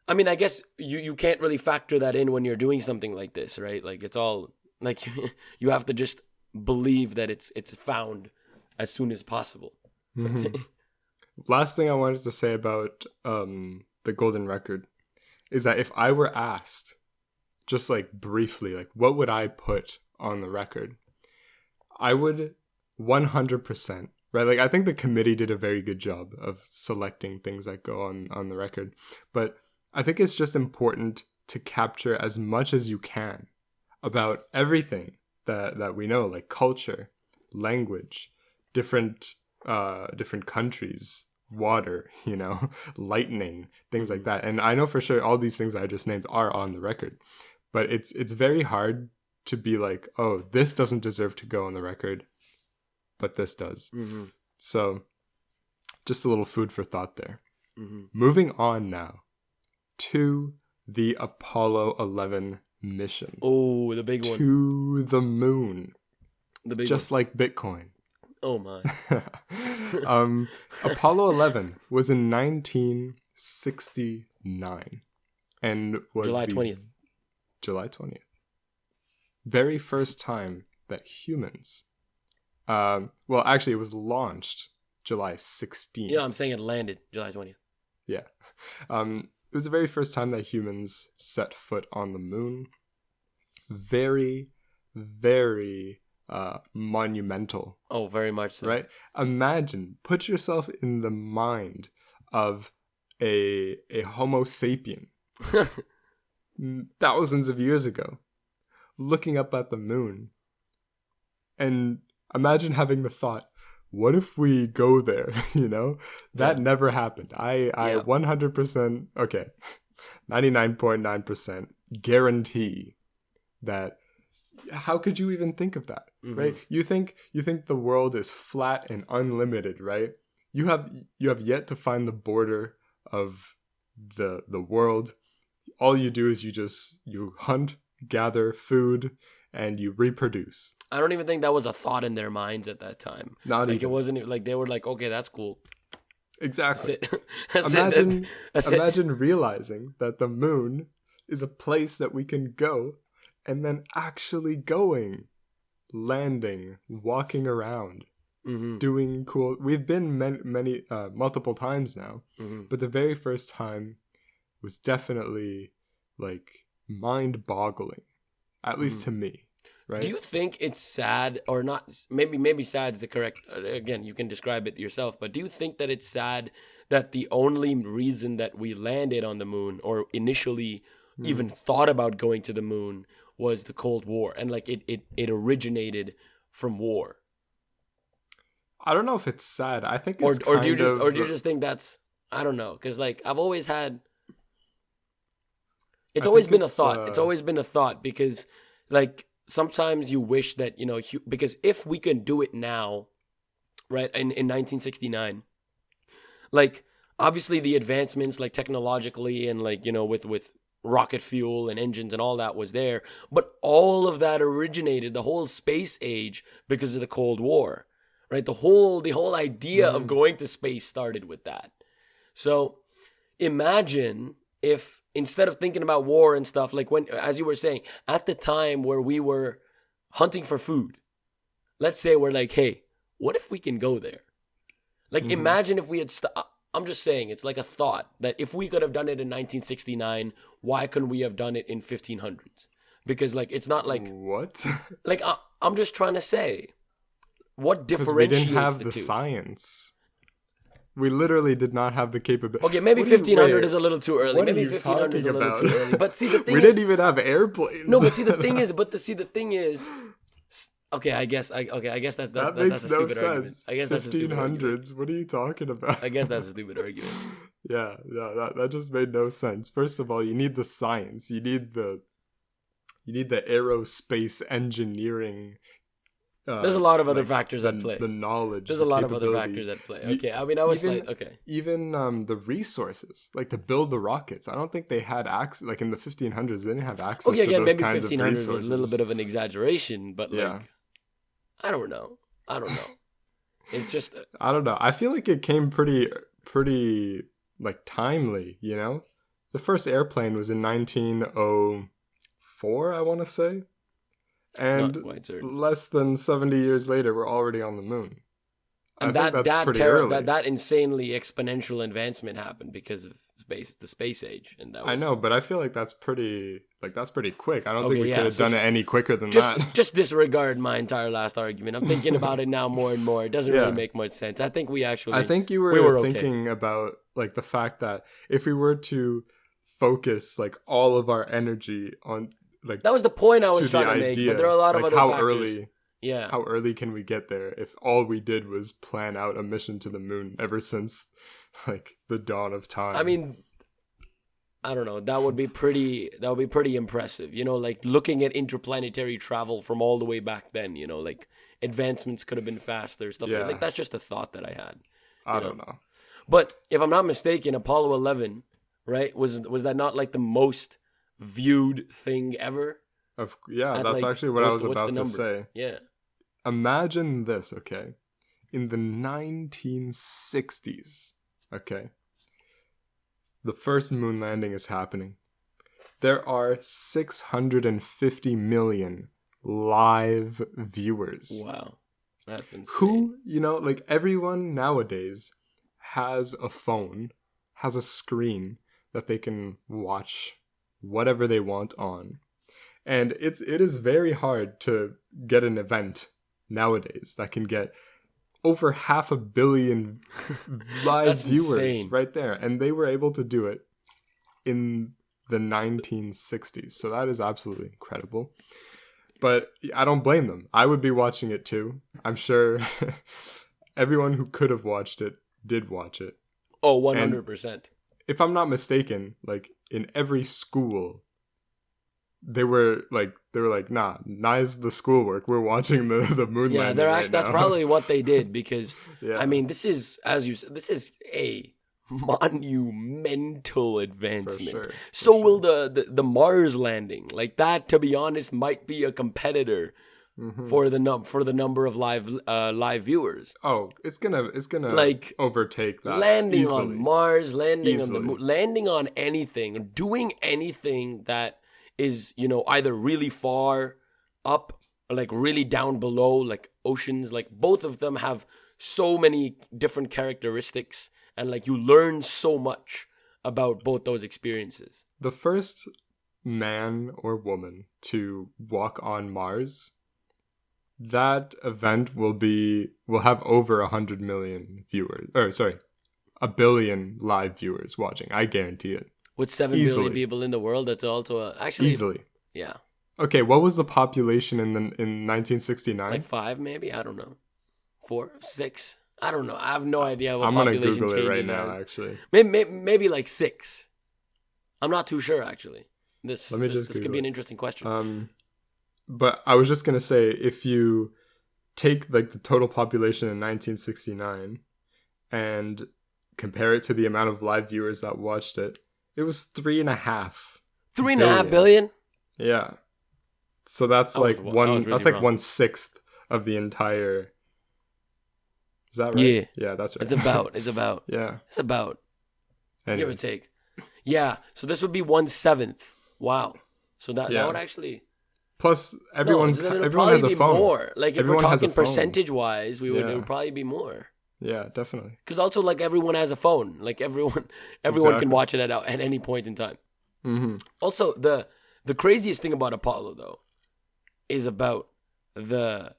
[SPEAKER 2] I mean, I guess you can't really factor that in when you're doing something like this, right? Like it's all like you have to just believe that it's found as soon as possible.
[SPEAKER 3] Mhm. Last thing I wanted to say about the golden record is that if I were asked, just like briefly, like what would I put on the record, I would 100%, right? Like I think the committee did a very good job of selecting things that go on the record, but I think it's just important to capture as much as you can about everything that we know, like culture, language, different countries, water, you know, lightning, things like that. And I know for sure all these things I just named are on the record, but it's very hard to be like, oh, this doesn't deserve to go on the record, but this does.
[SPEAKER 2] Mm-hmm.
[SPEAKER 3] So just a little food for thought there.
[SPEAKER 2] Mm-hmm.
[SPEAKER 3] Moving on now to the Apollo 11 mission.
[SPEAKER 2] Oh, the big one.
[SPEAKER 3] To the moon.
[SPEAKER 2] The big
[SPEAKER 3] Just
[SPEAKER 2] one.
[SPEAKER 3] like Bitcoin.
[SPEAKER 2] Oh my.
[SPEAKER 3] Apollo 11 was in 1969 and was
[SPEAKER 2] July 20th.
[SPEAKER 3] July 20th. Very first time that humans, well, actually, it was launched July 16th.
[SPEAKER 2] Yeah, I'm saying it landed July 20th.
[SPEAKER 3] Yeah. It was the very first time that humans set foot on the moon. Very, very monumental.
[SPEAKER 2] Oh, very much so.
[SPEAKER 3] Right? Imagine, put yourself in the mind of a Homo sapien thousands of years ago, looking up at the moon, and imagine having the thought, what if we go there? You know, that never happened. I 100%, okay, 99.9% guarantee that. How could you even think of that? Mm-hmm. Right? You think the world is flat and unlimited, right? You have yet to find the border of the world. All you do is you hunt, gather food, and you reproduce.
[SPEAKER 2] I don't even think that was a thought in their minds at that time.
[SPEAKER 3] Not
[SPEAKER 2] like
[SPEAKER 3] even.
[SPEAKER 2] It wasn't like they were like, okay, that's cool.
[SPEAKER 3] Exactly.
[SPEAKER 2] That's it. That's
[SPEAKER 3] Imagine,
[SPEAKER 2] it. That's it.
[SPEAKER 3] imagine realizing that the moon is a place that we can go, and then actually going, landing, walking around,
[SPEAKER 2] Mm-hmm.
[SPEAKER 3] doing cool. We've been many multiple times now,
[SPEAKER 2] Mm-hmm.
[SPEAKER 3] but the very first time was definitely like mind-boggling, at least to me. Right?
[SPEAKER 2] Do you think it's sad or not? Maybe sad is the correct. Again, you can describe it yourself. But do you think that it's sad that the only reason that we landed on the moon, or initially even thought about going to the moon, was the Cold War, and like it originated from war?
[SPEAKER 3] I don't know if it's sad. I think
[SPEAKER 2] Or
[SPEAKER 3] it's
[SPEAKER 2] or do you
[SPEAKER 3] kind
[SPEAKER 2] just
[SPEAKER 3] of,
[SPEAKER 2] or do you just think that's, I don't know, because like I've always had. It's
[SPEAKER 3] I
[SPEAKER 2] always
[SPEAKER 3] think
[SPEAKER 2] been a
[SPEAKER 3] it's,
[SPEAKER 2] thought. It's always been a thought because, like, sometimes you wish that, because if we can do it now, right, in 1969, like, obviously the advancements, like, technologically and, like, with rocket fuel and engines and all that was there, but all of that originated, the whole space age, because of the Cold War, right? The whole idea of going to space started with that. So imagine if, instead of thinking about war and stuff, like, when, as you were saying, at the time where we were hunting for food, let's say we're like, hey, what if we can go there? Like, imagine if we had I'm just saying, it's like a thought that if we could have done it in 1969, why couldn't we have done it in 1500s? Because, like, it's not like,
[SPEAKER 3] what?
[SPEAKER 2] like, I'm just trying to say, what
[SPEAKER 3] Because we
[SPEAKER 2] differentiates
[SPEAKER 3] didn't have
[SPEAKER 2] the
[SPEAKER 3] the
[SPEAKER 2] two?
[SPEAKER 3] science. We literally did not have the capability.
[SPEAKER 2] Okay, maybe 1500 is a little too early.
[SPEAKER 3] What are
[SPEAKER 2] Maybe
[SPEAKER 3] you
[SPEAKER 2] 1500 is a
[SPEAKER 3] talking
[SPEAKER 2] little too
[SPEAKER 3] about?
[SPEAKER 2] early. But see, the thing
[SPEAKER 3] We
[SPEAKER 2] is,
[SPEAKER 3] didn't even have airplanes.
[SPEAKER 2] no, but see, the thing is, okay, I guess that's
[SPEAKER 3] that
[SPEAKER 2] that's
[SPEAKER 3] makes
[SPEAKER 2] a
[SPEAKER 3] no
[SPEAKER 2] stupid argument.
[SPEAKER 3] sense.
[SPEAKER 2] I guess that's a stupid argument.
[SPEAKER 3] 1500s. What are you talking about?
[SPEAKER 2] I guess that's a stupid argument.
[SPEAKER 3] Yeah, that just made no sense. First of all, you need the science. You need the aerospace engineering.
[SPEAKER 2] There's a lot of other factors at play.
[SPEAKER 3] The knowledge.
[SPEAKER 2] There's
[SPEAKER 3] the
[SPEAKER 2] a lot of other
[SPEAKER 3] capabilities.
[SPEAKER 2] factors at play.
[SPEAKER 3] You-
[SPEAKER 2] Okay, I mean, I was
[SPEAKER 3] even-
[SPEAKER 2] like, okay.
[SPEAKER 3] Even the resources, like to build the rockets. I don't think they had access. Like in the 1500s, they didn't have access
[SPEAKER 2] Okay,
[SPEAKER 3] to
[SPEAKER 2] again,
[SPEAKER 3] those
[SPEAKER 2] maybe
[SPEAKER 3] kinds of
[SPEAKER 2] 1500
[SPEAKER 3] resources.
[SPEAKER 2] was a little bit of an exaggeration, but
[SPEAKER 3] Yeah.
[SPEAKER 2] like, I don't know. It's just,
[SPEAKER 3] I don't know. I feel like it came pretty like timely, you know? The first airplane was in 1904, I want to say. And
[SPEAKER 2] not quite certain.
[SPEAKER 3] less than 70 years later, we're already on the moon.
[SPEAKER 2] And
[SPEAKER 3] I think that's pretty early.
[SPEAKER 2] that insanely exponential advancement happened because of the space age, and that was,
[SPEAKER 3] I know, but I feel like that's pretty quick. I don't think
[SPEAKER 2] Okay,
[SPEAKER 3] we
[SPEAKER 2] yeah,
[SPEAKER 3] could have
[SPEAKER 2] so
[SPEAKER 3] done it any quicker than
[SPEAKER 2] just
[SPEAKER 3] that.
[SPEAKER 2] just disregard my entire last argument. I'm thinking about it now more and more. It doesn't really
[SPEAKER 3] Yeah.
[SPEAKER 2] make much sense. I think we actually.
[SPEAKER 3] I think you were,
[SPEAKER 2] we were okay.
[SPEAKER 3] thinking about like the fact that if we were to focus like all of our energy on like
[SPEAKER 2] that was the point I was
[SPEAKER 3] to
[SPEAKER 2] trying
[SPEAKER 3] the
[SPEAKER 2] to make.
[SPEAKER 3] idea,
[SPEAKER 2] But there are a lot of
[SPEAKER 3] like
[SPEAKER 2] other
[SPEAKER 3] how
[SPEAKER 2] factors.
[SPEAKER 3] early
[SPEAKER 2] Yeah.
[SPEAKER 3] how early can we get there if all we did was plan out a mission to the moon ever since like the dawn of time?
[SPEAKER 2] I mean, I don't know. That would be pretty impressive. Like looking at interplanetary travel from all the way back then. Like advancements could have been faster. Stuff
[SPEAKER 3] Yeah.
[SPEAKER 2] like that's just a thought that I had.
[SPEAKER 3] I don't know.
[SPEAKER 2] But if I'm not mistaken, Apollo 11, right? Was that not like the most viewed thing ever?
[SPEAKER 3] Yeah,
[SPEAKER 2] At,
[SPEAKER 3] that's
[SPEAKER 2] like,
[SPEAKER 3] actually what I
[SPEAKER 2] what's
[SPEAKER 3] was
[SPEAKER 2] the
[SPEAKER 3] about to
[SPEAKER 2] number?
[SPEAKER 3] say.
[SPEAKER 2] Yeah.
[SPEAKER 3] Imagine this, okay? In the 1960s, okay? The first moon landing is happening. There are 650 million live viewers.
[SPEAKER 2] Wow. That's insane.
[SPEAKER 3] Who, like everyone nowadays has a phone, has a screen that they can watch whatever they want on. And it is very hard to get an event nowadays that can get over 500 million live
[SPEAKER 2] That's
[SPEAKER 3] viewers
[SPEAKER 2] insane.
[SPEAKER 3] right there. And they were able to do it in the 1960s. So that is absolutely incredible. But I don't blame them. I would be watching it too. I'm sure everyone who could have watched it did watch it.
[SPEAKER 2] Oh, 100%.
[SPEAKER 3] If I'm not mistaken, like in every school, they were like, nice the schoolwork. We're watching the moon
[SPEAKER 2] Yeah,
[SPEAKER 3] landing
[SPEAKER 2] they're
[SPEAKER 3] right
[SPEAKER 2] actually that's
[SPEAKER 3] now.
[SPEAKER 2] probably what they did because
[SPEAKER 3] Yeah.
[SPEAKER 2] I mean, this is, as you said, this is a monumental advancement.
[SPEAKER 3] For
[SPEAKER 2] So
[SPEAKER 3] sure.
[SPEAKER 2] will the Mars landing. Like that, to be honest, might be a competitor for the number of live viewers.
[SPEAKER 3] Oh, it's gonna
[SPEAKER 2] Like,
[SPEAKER 3] overtake that.
[SPEAKER 2] Landing
[SPEAKER 3] easily.
[SPEAKER 2] on Mars, landing on the
[SPEAKER 3] Easily.
[SPEAKER 2] moon, landing on anything, doing anything that is, either really far up or like really down below, like oceans. Like, both of them have so many different characteristics, and like you learn so much about both those experiences.
[SPEAKER 3] The first man or woman to walk on Mars, that event will have over 100 million viewers. Or sorry, 1 billion live viewers watching. I guarantee it.
[SPEAKER 2] With 7 billion people in the world, that's also actually
[SPEAKER 3] easily.
[SPEAKER 2] Yeah.
[SPEAKER 3] Okay, what was the population in 1969?
[SPEAKER 2] Like 5, maybe? I don't know. 4, 6? I don't know. I have no idea what
[SPEAKER 3] I'm gonna
[SPEAKER 2] population
[SPEAKER 3] Google it right
[SPEAKER 2] changes
[SPEAKER 3] now.
[SPEAKER 2] are.
[SPEAKER 3] Actually,
[SPEAKER 2] Maybe like 6. I'm not too sure, actually. This could be an interesting question.
[SPEAKER 3] But I was just gonna say, if you take like the total population in 1969 and compare it to the amount of live viewers that watched it, it was 3.5.
[SPEAKER 2] 3.5 billion?
[SPEAKER 3] Yeah. So that's like
[SPEAKER 2] really
[SPEAKER 3] that's like
[SPEAKER 2] wrong.
[SPEAKER 3] 1/6 of the entire. Is that right?
[SPEAKER 2] Yeah.
[SPEAKER 3] Yeah, that's right.
[SPEAKER 2] It's about.
[SPEAKER 3] Yeah.
[SPEAKER 2] It's about. Give or
[SPEAKER 3] Anyways.
[SPEAKER 2] take. Yeah. So this would be 1/7. Wow. So that
[SPEAKER 3] Yeah.
[SPEAKER 2] would actually.
[SPEAKER 3] Plus,
[SPEAKER 2] No,
[SPEAKER 3] everyone
[SPEAKER 2] it'll
[SPEAKER 3] has a
[SPEAKER 2] probably be
[SPEAKER 3] phone.
[SPEAKER 2] More. Like if
[SPEAKER 3] Everyone
[SPEAKER 2] we're
[SPEAKER 3] has a
[SPEAKER 2] talking
[SPEAKER 3] phone.
[SPEAKER 2] percentage-wise, it
[SPEAKER 3] Yeah.
[SPEAKER 2] would probably be more.
[SPEAKER 3] Yeah, definitely.
[SPEAKER 2] Because also, like, everyone has a phone. Like everyone
[SPEAKER 3] Exactly.
[SPEAKER 2] can watch it at any point in time.
[SPEAKER 3] Mm-hmm.
[SPEAKER 2] Also, the craziest thing about Apollo, though, is about the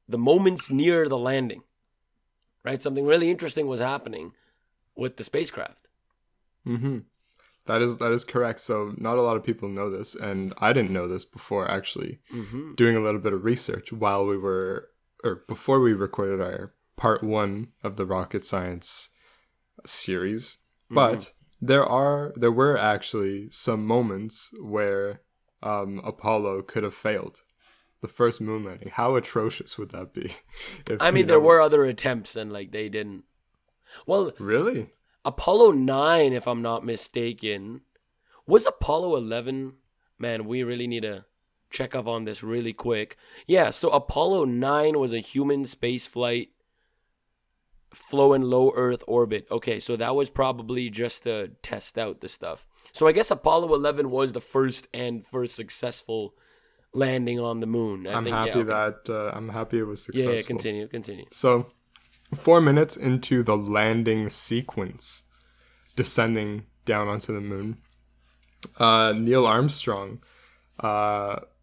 [SPEAKER 2] moments near the landing. Right? Something really interesting was happening with the spacecraft.
[SPEAKER 3] Mm-hmm. That is correct. So not a lot of people know this, and I didn't know this before actually doing a little bit of research before we recorded our part 1 of the rocket science series. But there were actually some moments where Apollo could have failed the first moon landing. How atrocious would that be?
[SPEAKER 2] There were other attempts and like they didn't. Well,
[SPEAKER 3] really?
[SPEAKER 2] Apollo 9, if I'm not mistaken. Was Apollo 11? Man, we really need to check up on this really quick. Yeah, so Apollo 9 was a human space flight flow in low Earth orbit. Okay, so that was probably just to test out the stuff. So I guess Apollo 11 was the first successful landing on the moon.
[SPEAKER 3] I'm happy it was successful.
[SPEAKER 2] Yeah, continue.
[SPEAKER 3] So, 4 minutes into the landing sequence, descending down onto the moon, Neil Armstrong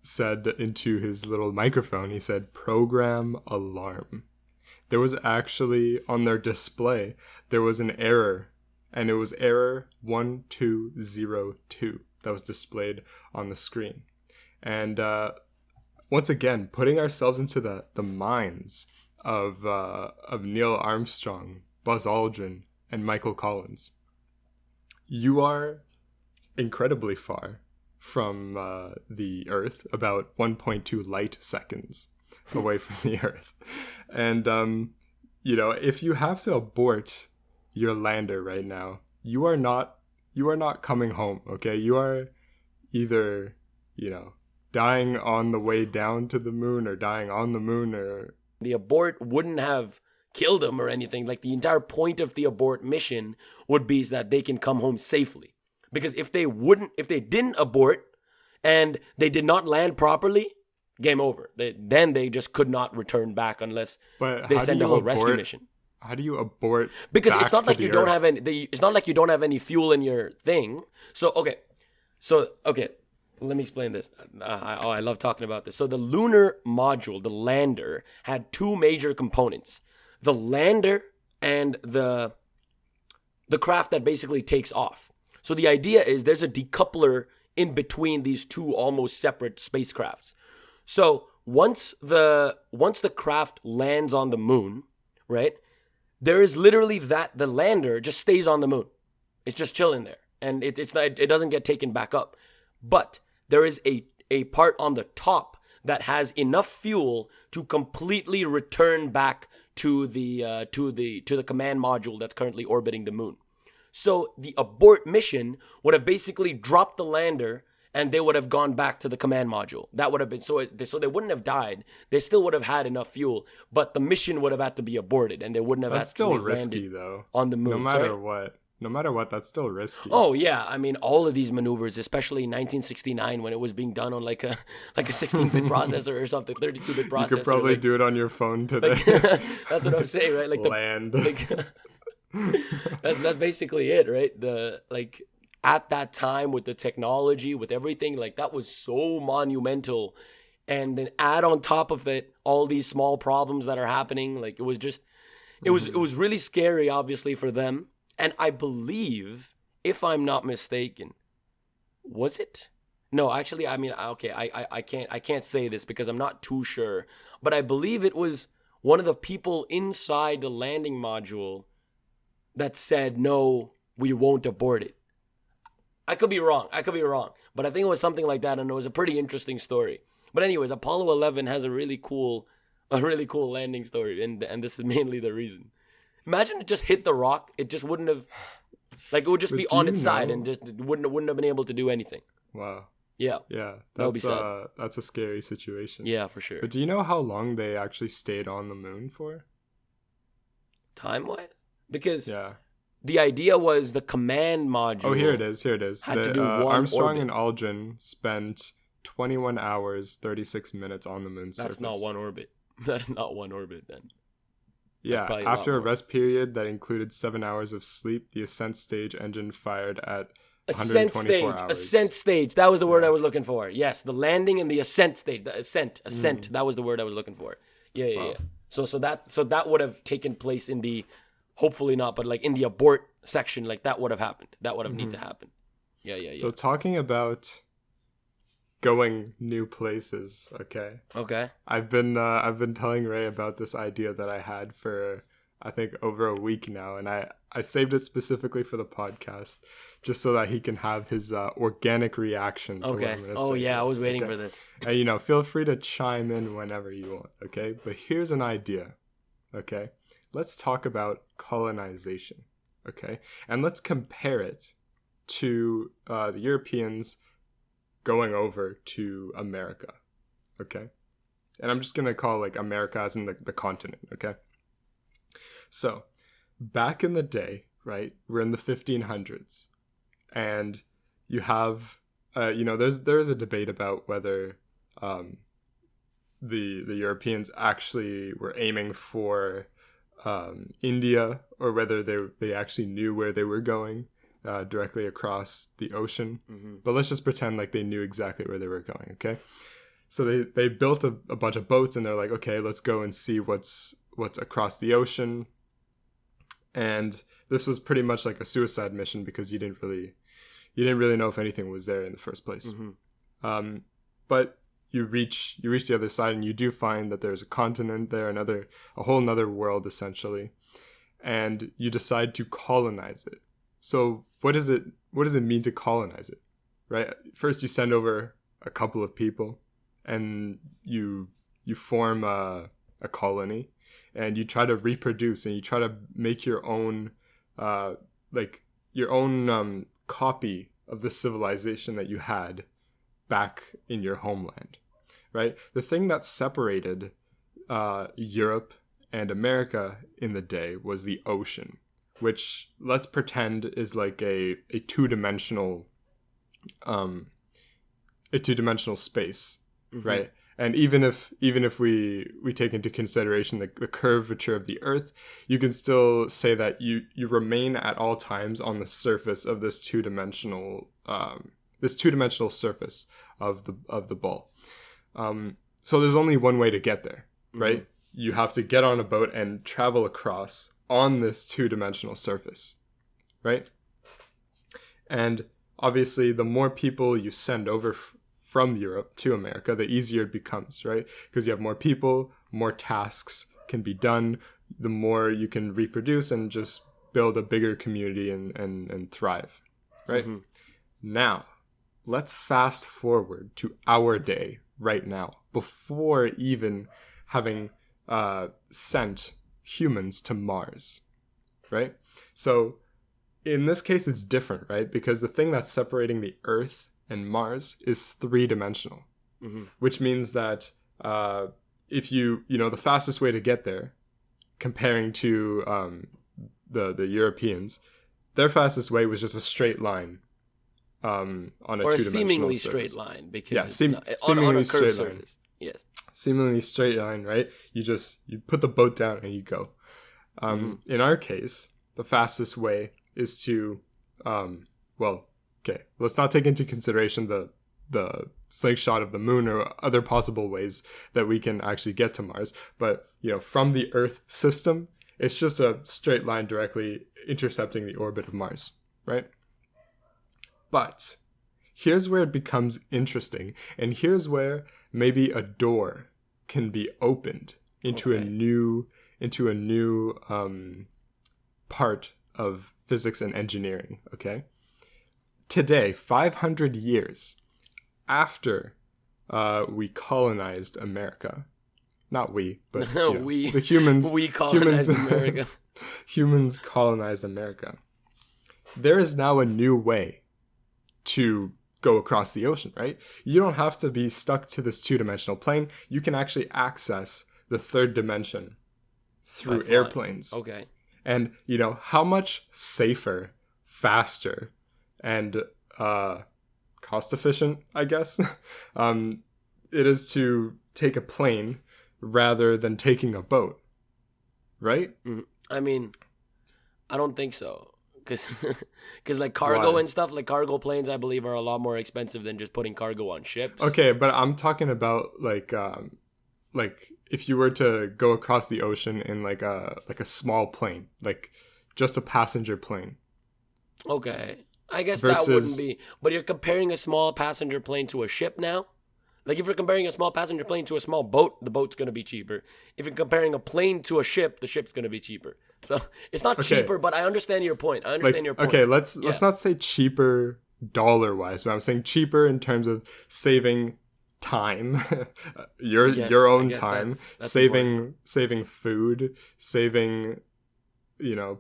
[SPEAKER 3] said into his little microphone, he said, "Program alarm." There was actually, on their display, there was an error, and it was error 1202 that was displayed on the screen. And once again, putting ourselves into the minds of Neil Armstrong, Buzz Aldrin, and Michael Collins. You are incredibly far from the Earth, about 1.2 light seconds away from the Earth. And, if you have to abort your lander right now, you are not coming home, okay? You are either, dying on the way down to the moon or dying on the moon or...
[SPEAKER 2] The abort wouldn't have killed them or anything. Like, the entire point of the abort mission would be so that they can come home safely. Because if they didn't abort and they did not land properly, game over. Then they just could not return back unless they send a whole rescue mission.
[SPEAKER 3] How do you abort?
[SPEAKER 2] Because it's not like you don't have any. It's not like you don't have any fuel in your thing. So okay. Let me explain this. I love talking about this. So the lunar module, the lander, had 2 major components: the lander and the craft that basically takes off. So the idea is there's a decoupler in between these 2 almost separate spacecrafts. So once the craft lands on the moon, right, there is literally the lander just stays on the moon. It's just chilling there, and it doesn't get taken back up. But there is a part on the top that has enough fuel to completely return back to the command module that's currently orbiting the moon. So the abort mission would have basically dropped the lander and they would have gone back to the command module. That would have been so they wouldn't have died. They still would have had enough fuel, but the mission would have had to be aborted, and they wouldn't have
[SPEAKER 3] That's
[SPEAKER 2] actually
[SPEAKER 3] still risky,
[SPEAKER 2] landed
[SPEAKER 3] though.
[SPEAKER 2] on the moon.
[SPEAKER 3] No matter
[SPEAKER 2] Sorry?
[SPEAKER 3] what. No matter what, that's still risky.
[SPEAKER 2] Oh yeah, I mean all of these maneuvers, especially in 1969 when it was being done on like a 16-bit processor or something, 32-bit processor.
[SPEAKER 3] You could probably do it on your phone today.
[SPEAKER 2] That's what I'm saying, right? Like
[SPEAKER 3] Land.
[SPEAKER 2] that's basically it, right? At that time with the technology, with everything, like that was so monumental, and then add on top of it all these small problems that are happening. Like it was just, it was really scary, obviously for them. And I believe, if I'm not mistaken, was it? No, actually, I mean, okay, I can't say this because I'm not too sure, but I believe it was one of the people inside the landing module that said, no, we won't abort it. I could be wrong, but I think it was something like that, and it was a pretty interesting story. But anyways, Apollo 11 has a really cool landing story, and this is mainly the reason. Imagine it just hit the rock. It just wouldn't have, like, it would just be on its side and just wouldn't have been able to do anything.
[SPEAKER 3] Wow.
[SPEAKER 2] Yeah.
[SPEAKER 3] Yeah.
[SPEAKER 2] That would be sad.
[SPEAKER 3] That's a scary situation.
[SPEAKER 2] Yeah, for sure.
[SPEAKER 3] But do you know how long they actually stayed on the moon for?
[SPEAKER 2] Time-wise? Because
[SPEAKER 3] Yeah.
[SPEAKER 2] the idea was the command module.
[SPEAKER 3] Oh, here it is.
[SPEAKER 2] Had to do one
[SPEAKER 3] Armstrong
[SPEAKER 2] orbit.
[SPEAKER 3] and Aldrin spent 21 hours, 36 minutes on the moon's surface.
[SPEAKER 2] That's not one orbit. That's not one orbit then.
[SPEAKER 3] Yeah,
[SPEAKER 2] probably a lot
[SPEAKER 3] after a
[SPEAKER 2] more.
[SPEAKER 3] rest period that included 7 hours of sleep, the ascent stage engine fired at
[SPEAKER 2] Ascent
[SPEAKER 3] 124
[SPEAKER 2] stage.
[SPEAKER 3] hours.
[SPEAKER 2] Ascent stage. That was the word
[SPEAKER 3] Yeah.
[SPEAKER 2] I was looking for. Yes, the landing and the ascent stage. The ascent. That was the word I was looking for. Yeah.
[SPEAKER 3] Wow.
[SPEAKER 2] So that would have taken place in the, hopefully not, but like in the abort section, like that would have happened. That would have need to happen. Yeah.
[SPEAKER 3] So talking about going new places, okay?
[SPEAKER 2] Okay.
[SPEAKER 3] I've been telling Ray about this idea that I had for I think over a week now, and I saved it specifically for the podcast just so that he can have his organic reaction to what
[SPEAKER 2] Okay.
[SPEAKER 3] I'm gonna
[SPEAKER 2] Oh
[SPEAKER 3] say.
[SPEAKER 2] yeah, I was waiting
[SPEAKER 3] Okay?
[SPEAKER 2] for this.
[SPEAKER 3] And feel free to chime in whenever you want, okay? But here's an idea, okay? Let's talk about colonization, okay? And let's compare it to the Europeans going over to America, okay? And I'm just gonna call like America as in the continent, okay? So, back in the day, right? We're in the 1500s, and you have, there's a debate about whether the Europeans actually were aiming for India, or whether they actually knew where they were going directly across the ocean. But let's just pretend like they knew exactly where they were going, okay? So they built a bunch of boats, and they're like, okay, let's go and see what's across the ocean. And this was pretty much like a suicide mission because you didn't really know if anything was there in the first place. But you reach the other side, and you do find that there's a continent there, a whole nother world essentially, and you decide to colonize it. So what does it mean to colonize it, right? First, you send over a couple of people, and you form a colony, and you try to reproduce, and you try to make your own copy of the civilization that you had back in your homeland, right? The thing that separated Europe and America in the day was the ocean, which let's pretend is like a two-dimensional space, right? And even if we take into consideration the curvature of the Earth, you can still say that you remain at all times on the surface of this two-dimensional surface of the ball. So there's only one way to get there, right? You have to get on a boat and travel across on this two-dimensional surface, right? And obviously, the more people you send over from Europe to America, the easier it becomes, right? Because you have more people, more tasks can be done, the more you can reproduce and just build a bigger community and thrive, right? Now, let's fast forward to our day right now, before even having sent humans to Mars, right? So in this case, it's different, right? Because the thing that's separating the Earth and Mars is 3-dimensional, which means that if the fastest way to get there, comparing to the Europeans, their fastest way was just a straight line on a
[SPEAKER 2] or a
[SPEAKER 3] two-dimensional
[SPEAKER 2] seemingly
[SPEAKER 3] surface.
[SPEAKER 2] straight line, because
[SPEAKER 3] Yeah,
[SPEAKER 2] it's not,
[SPEAKER 3] seemingly
[SPEAKER 2] on a curved
[SPEAKER 3] straight
[SPEAKER 2] surface.
[SPEAKER 3] line.
[SPEAKER 2] Yes.
[SPEAKER 3] Seemingly straight line, right? You put the boat down and you go. In our case, the fastest way is to let's not take into consideration the slingshot of the moon or other possible ways that we can actually get to Mars. But, from the Earth system, it's just a straight line directly intercepting the orbit of Mars, right? But here's where it becomes interesting, and here's where maybe a door can be opened into a new part of physics and engineering, okay? Today, 500 years after we colonized America, not we, but the humans,
[SPEAKER 2] we colonized America.
[SPEAKER 3] Humans colonized America. There is now a new way to go across the ocean, right? You don't have to be stuck to this 2-dimensional plane. You can actually access the 3rd dimension through airplanes.
[SPEAKER 2] Okay.
[SPEAKER 3] And, how much safer, faster, and cost efficient, I guess, it is to take a plane rather than taking a boat, right?
[SPEAKER 2] I mean, I don't think so. Because like cargo and stuff, like cargo planes, I believe, are a lot more expensive than just putting cargo on ships.
[SPEAKER 3] Okay, but I'm talking about like if you were to go across the ocean in like a small plane, like just a passenger plane.
[SPEAKER 2] Okay, I guess that wouldn't be. But you're comparing a small passenger plane to a ship now. Like if you're comparing a small passenger plane to a small boat, the boat's going to be cheaper. If you're comparing a plane to a ship, the ship's going to be cheaper. So it's not cheaper, but I understand your point.
[SPEAKER 3] Okay, let's not say cheaper dollar-wise, but I'm saying cheaper in terms of saving time, your own time,
[SPEAKER 2] that's
[SPEAKER 3] saving food, saving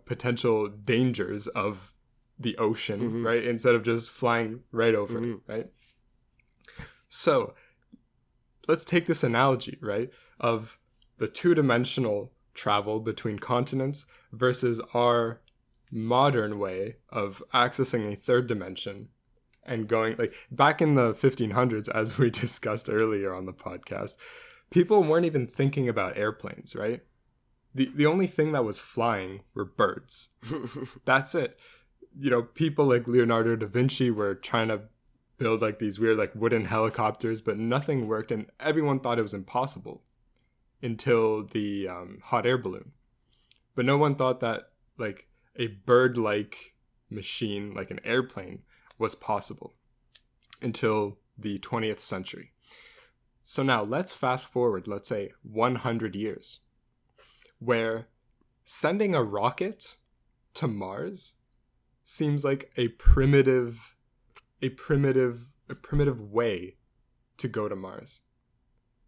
[SPEAKER 3] potential dangers of the ocean, right? Instead of just flying right over it, right? So let's take this analogy, right, of the 2-dimensional travel between continents versus our modern way of accessing a 3rd dimension and going, like, back in the 1500s, as we discussed earlier on the podcast, people weren't even thinking about airplanes, right? The only thing that was flying were birds. That's it. People like Leonardo da Vinci were trying to build like these weird like wooden helicopters, but nothing worked, and everyone thought it was impossible until the hot air balloon. But no one thought that like a bird-like machine, like an airplane, was possible until the 20th century. So now let's fast forward, let's say 100 years, where sending a rocket to Mars seems like a primitive way to go to Mars.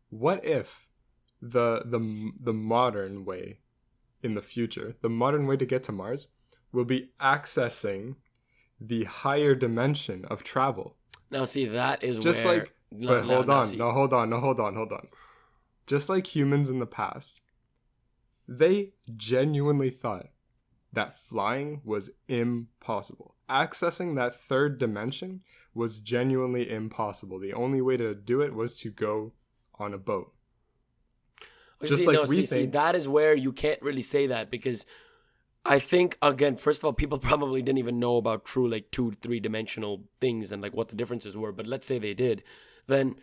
[SPEAKER 3] What if the modern way in the future, the modern way to get to Mars, will be accessing the higher dimension of travel?
[SPEAKER 2] Now, see, that is
[SPEAKER 3] just
[SPEAKER 2] where...
[SPEAKER 3] like, but hold on. Just like humans in the past, they genuinely thought that flying was impossible. Accessing that 3rd dimension was genuinely impossible. The only way to do it was to go on a boat.
[SPEAKER 2] See, that is where you can't really say that, because I think, again, first of all, people probably didn't even know about true like 2 to 3-dimensional things and like what the differences were. But let's say they did, then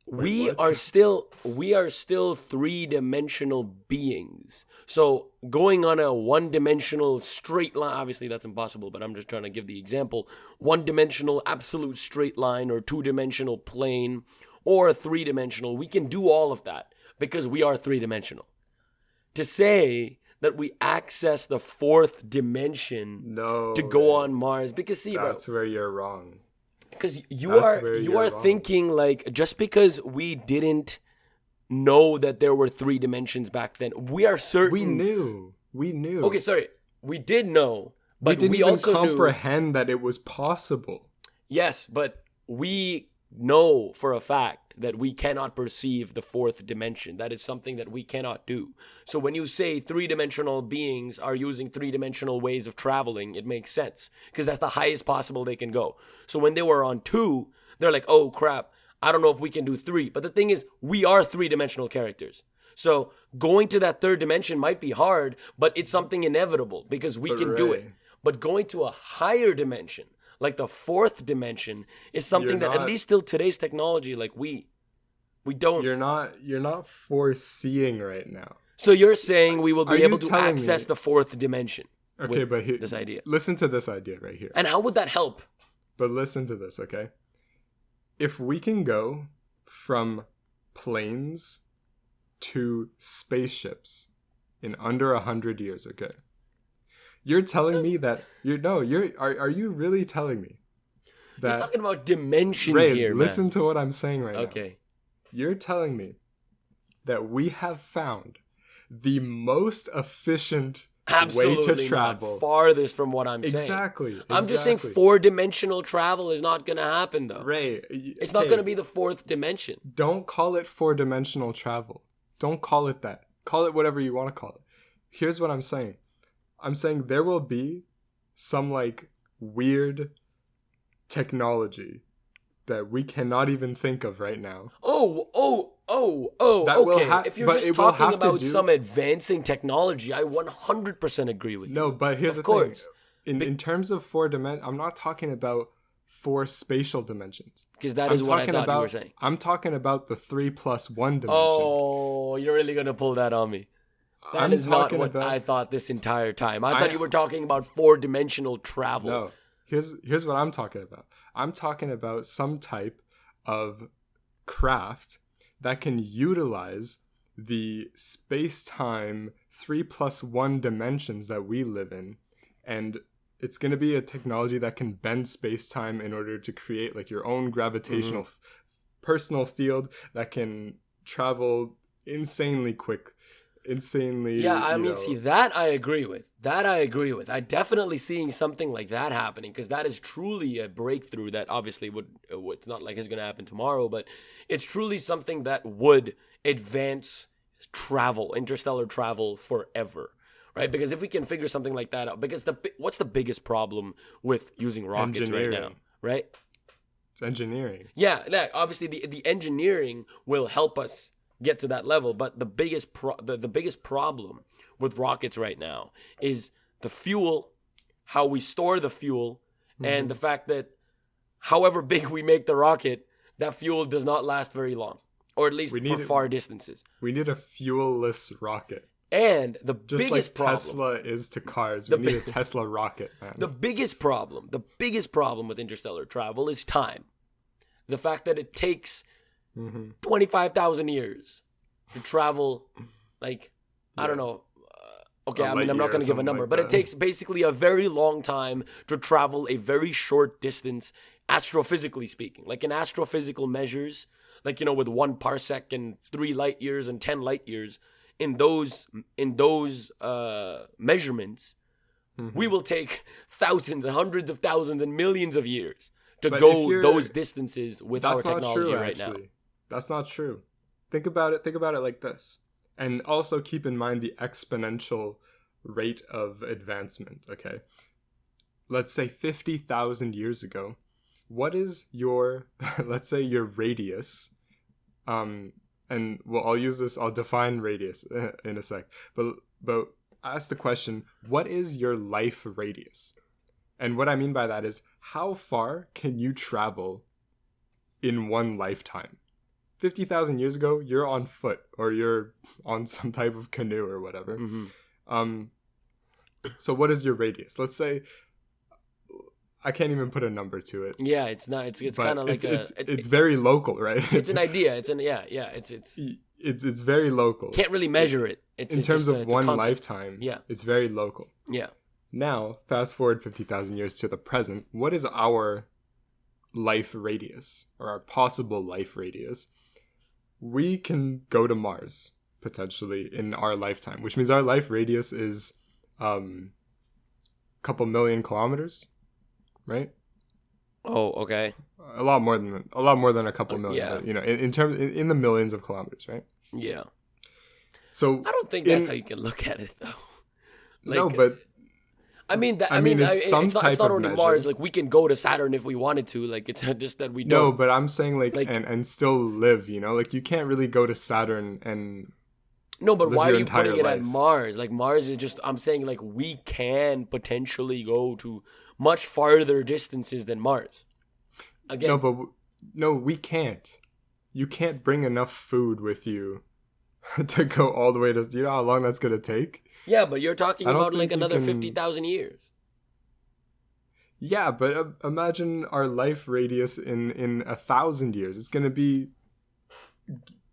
[SPEAKER 2] we are still 3-dimensional beings. So going on a 1-dimensional straight line, obviously that's impossible, but I'm just trying to give the example. 1-dimensional absolute straight line, or 2-dimensional plane, or a 3-dimensional, we can do all of that because we are 3-dimensional. To say that we access the 4th dimension to go on Mars, because
[SPEAKER 3] that's where you're wrong.
[SPEAKER 2] Because you are thinking like, just because we didn't know that there were 3 dimensions back then, we are certain.
[SPEAKER 3] We knew.
[SPEAKER 2] Okay, sorry, we did know, but
[SPEAKER 3] we didn't
[SPEAKER 2] we
[SPEAKER 3] even
[SPEAKER 2] also
[SPEAKER 3] comprehend that it was possible.
[SPEAKER 2] Yes, but we know for a fact that we cannot perceive the fourth dimension. That is something that we cannot do. So when you say three-dimensional beings are using three-dimensional ways of traveling, it makes sense because that's the highest possible they can go. So when they were on 2, they're like, oh crap, I don't know if we can do 3. But the thing is, we are three-dimensional characters. So going to that third dimension might be hard, but it's something inevitable because we can do it. But going to a higher dimension, like the fourth dimension, is something that at least still today's technology, like we don't.
[SPEAKER 3] You're not foreseeing right now.
[SPEAKER 2] So you're saying we will be able to access the fourth dimension?
[SPEAKER 3] Okay, but here,
[SPEAKER 2] this idea.
[SPEAKER 3] Listen to this idea right here.
[SPEAKER 2] And how would that help?
[SPEAKER 3] But listen to this, okay? If we can go from planes to spaceships in under 100 years, okay? You're telling me that are you really telling me that
[SPEAKER 2] you're talking about dimensions
[SPEAKER 3] Ray,
[SPEAKER 2] here, man?
[SPEAKER 3] Listen to what I'm saying right now.
[SPEAKER 2] Okay.
[SPEAKER 3] You're telling me that we have found the most efficient way to travel.
[SPEAKER 2] Not farthest from what I'm saying.
[SPEAKER 3] Exactly.
[SPEAKER 2] I'm just saying 4-dimensional travel is not going to happen though.
[SPEAKER 3] Ray,
[SPEAKER 2] it's not going to be the fourth dimension.
[SPEAKER 3] Don't call it 4-dimensional travel. Don't call it that. Call it whatever you want to call it. Here's what I'm saying. I'm saying there will be some like weird technology that we cannot even think of right now.
[SPEAKER 2] That okay. If you're just talking about some advancing technology, I 100% agree with you.
[SPEAKER 3] No, but here's the thing. In terms of 4 dimensions, I'm not talking about 4 spatial dimensions.
[SPEAKER 2] Because that is what I thought you were saying.
[SPEAKER 3] I'm talking about the 3+1 dimension.
[SPEAKER 2] Oh, you're really going to pull that on me. That is not what I thought this entire time. I thought you were talking about 4-dimensional travel.
[SPEAKER 3] No, here's what I'm talking about. I'm talking about some type of craft that can utilize the space-time 3+1 dimensions that we live in, and it's going to be a technology that can bend space-time in order to create like your own gravitational personal field that can travel insanely quick. See,
[SPEAKER 2] that I agree with. I definitely seeing something like that happening because that is truly a breakthrough that obviously it's not like it's going to happen tomorrow, but it's truly something that would advance travel, interstellar travel forever, right? Because if we can figure something like that out, because what's the biggest problem with using rockets right now, right?
[SPEAKER 3] It's engineering.
[SPEAKER 2] Yeah, obviously the engineering will help us get to that level, but the biggest problem with rockets right now is the fuel, how we store the fuel, and the fact that however big we make the rocket, that fuel does not last very long, or at least for far distances.
[SPEAKER 3] We need a fuel-less rocket.
[SPEAKER 2] And the
[SPEAKER 3] just
[SPEAKER 2] biggest
[SPEAKER 3] like
[SPEAKER 2] problem,
[SPEAKER 3] Tesla is to cars, we need a Tesla rocket, man.
[SPEAKER 2] The biggest problem with interstellar travel is time. The fact that it takes 25,000 years to travel, like, I don't know. Okay, I mean, I'm not going to give a number, but it takes basically a very long time to travel a very short distance, astrophysically speaking. Like in astrophysical measures, like, with 1 parsec and 3 light years and 10 light years, in those measurements, we will take thousands and hundreds of thousands and millions of years to go those distances with our technology right now.
[SPEAKER 3] That's not true. Think about it like this. And also keep in mind the exponential rate of advancement, okay? Let's say 50,000 years ago, what is your, let's say your radius, and I'll define radius in a sec, but ask the question, what is your life radius? And what I mean by that is, how far can you travel in one lifetime? 50,000 years ago, you're on foot or you're on some type of canoe or whatever. So what is your radius? Let's say, I can't even put a number to it.
[SPEAKER 2] Yeah, it's not. It's kind of like
[SPEAKER 3] it's very local, right?
[SPEAKER 2] It's an idea. It's
[SPEAKER 3] very local.
[SPEAKER 2] Can't really measure it.
[SPEAKER 3] In terms of one lifetime.
[SPEAKER 2] Yeah,
[SPEAKER 3] it's very local.
[SPEAKER 2] Yeah.
[SPEAKER 3] Now, fast forward 50,000 years to the present. What is our life radius or our possible life radius? We can go to Mars potentially in our lifetime, which means our life radius is a couple million kilometers, right?
[SPEAKER 2] Oh, okay.
[SPEAKER 3] A lot more than a couple million.
[SPEAKER 2] Yeah.
[SPEAKER 3] But, you know, in terms in the millions of kilometers, right?
[SPEAKER 2] Yeah.
[SPEAKER 3] So
[SPEAKER 2] I don't think that's how you can look at it, though.
[SPEAKER 3] no, but
[SPEAKER 2] I mean that.
[SPEAKER 3] I mean, it's some
[SPEAKER 2] it's not. It's
[SPEAKER 3] type
[SPEAKER 2] not
[SPEAKER 3] of
[SPEAKER 2] only
[SPEAKER 3] measure.
[SPEAKER 2] Mars. Like we can go to Saturn if we wanted to. Like it's just that we
[SPEAKER 3] No,
[SPEAKER 2] don't.
[SPEAKER 3] but I'm saying like,
[SPEAKER 2] Like-
[SPEAKER 3] and still live. You know, like you can't really go to Saturn and
[SPEAKER 2] No, but
[SPEAKER 3] live
[SPEAKER 2] why are
[SPEAKER 3] your
[SPEAKER 2] you putting
[SPEAKER 3] entire
[SPEAKER 2] it at
[SPEAKER 3] life.
[SPEAKER 2] Mars? Like Mars is just. I'm saying like we can potentially go to much farther distances than Mars. Again,
[SPEAKER 3] no, but no, we can't. You can't bring enough food with you to go all the way to. Do you know how long that's gonna take?
[SPEAKER 2] yeah, but you're talking
[SPEAKER 3] I don't
[SPEAKER 2] about like
[SPEAKER 3] think you
[SPEAKER 2] another
[SPEAKER 3] can-
[SPEAKER 2] 50,000 years.
[SPEAKER 3] Yeah, but imagine our life radius in 1,000 years. It's gonna be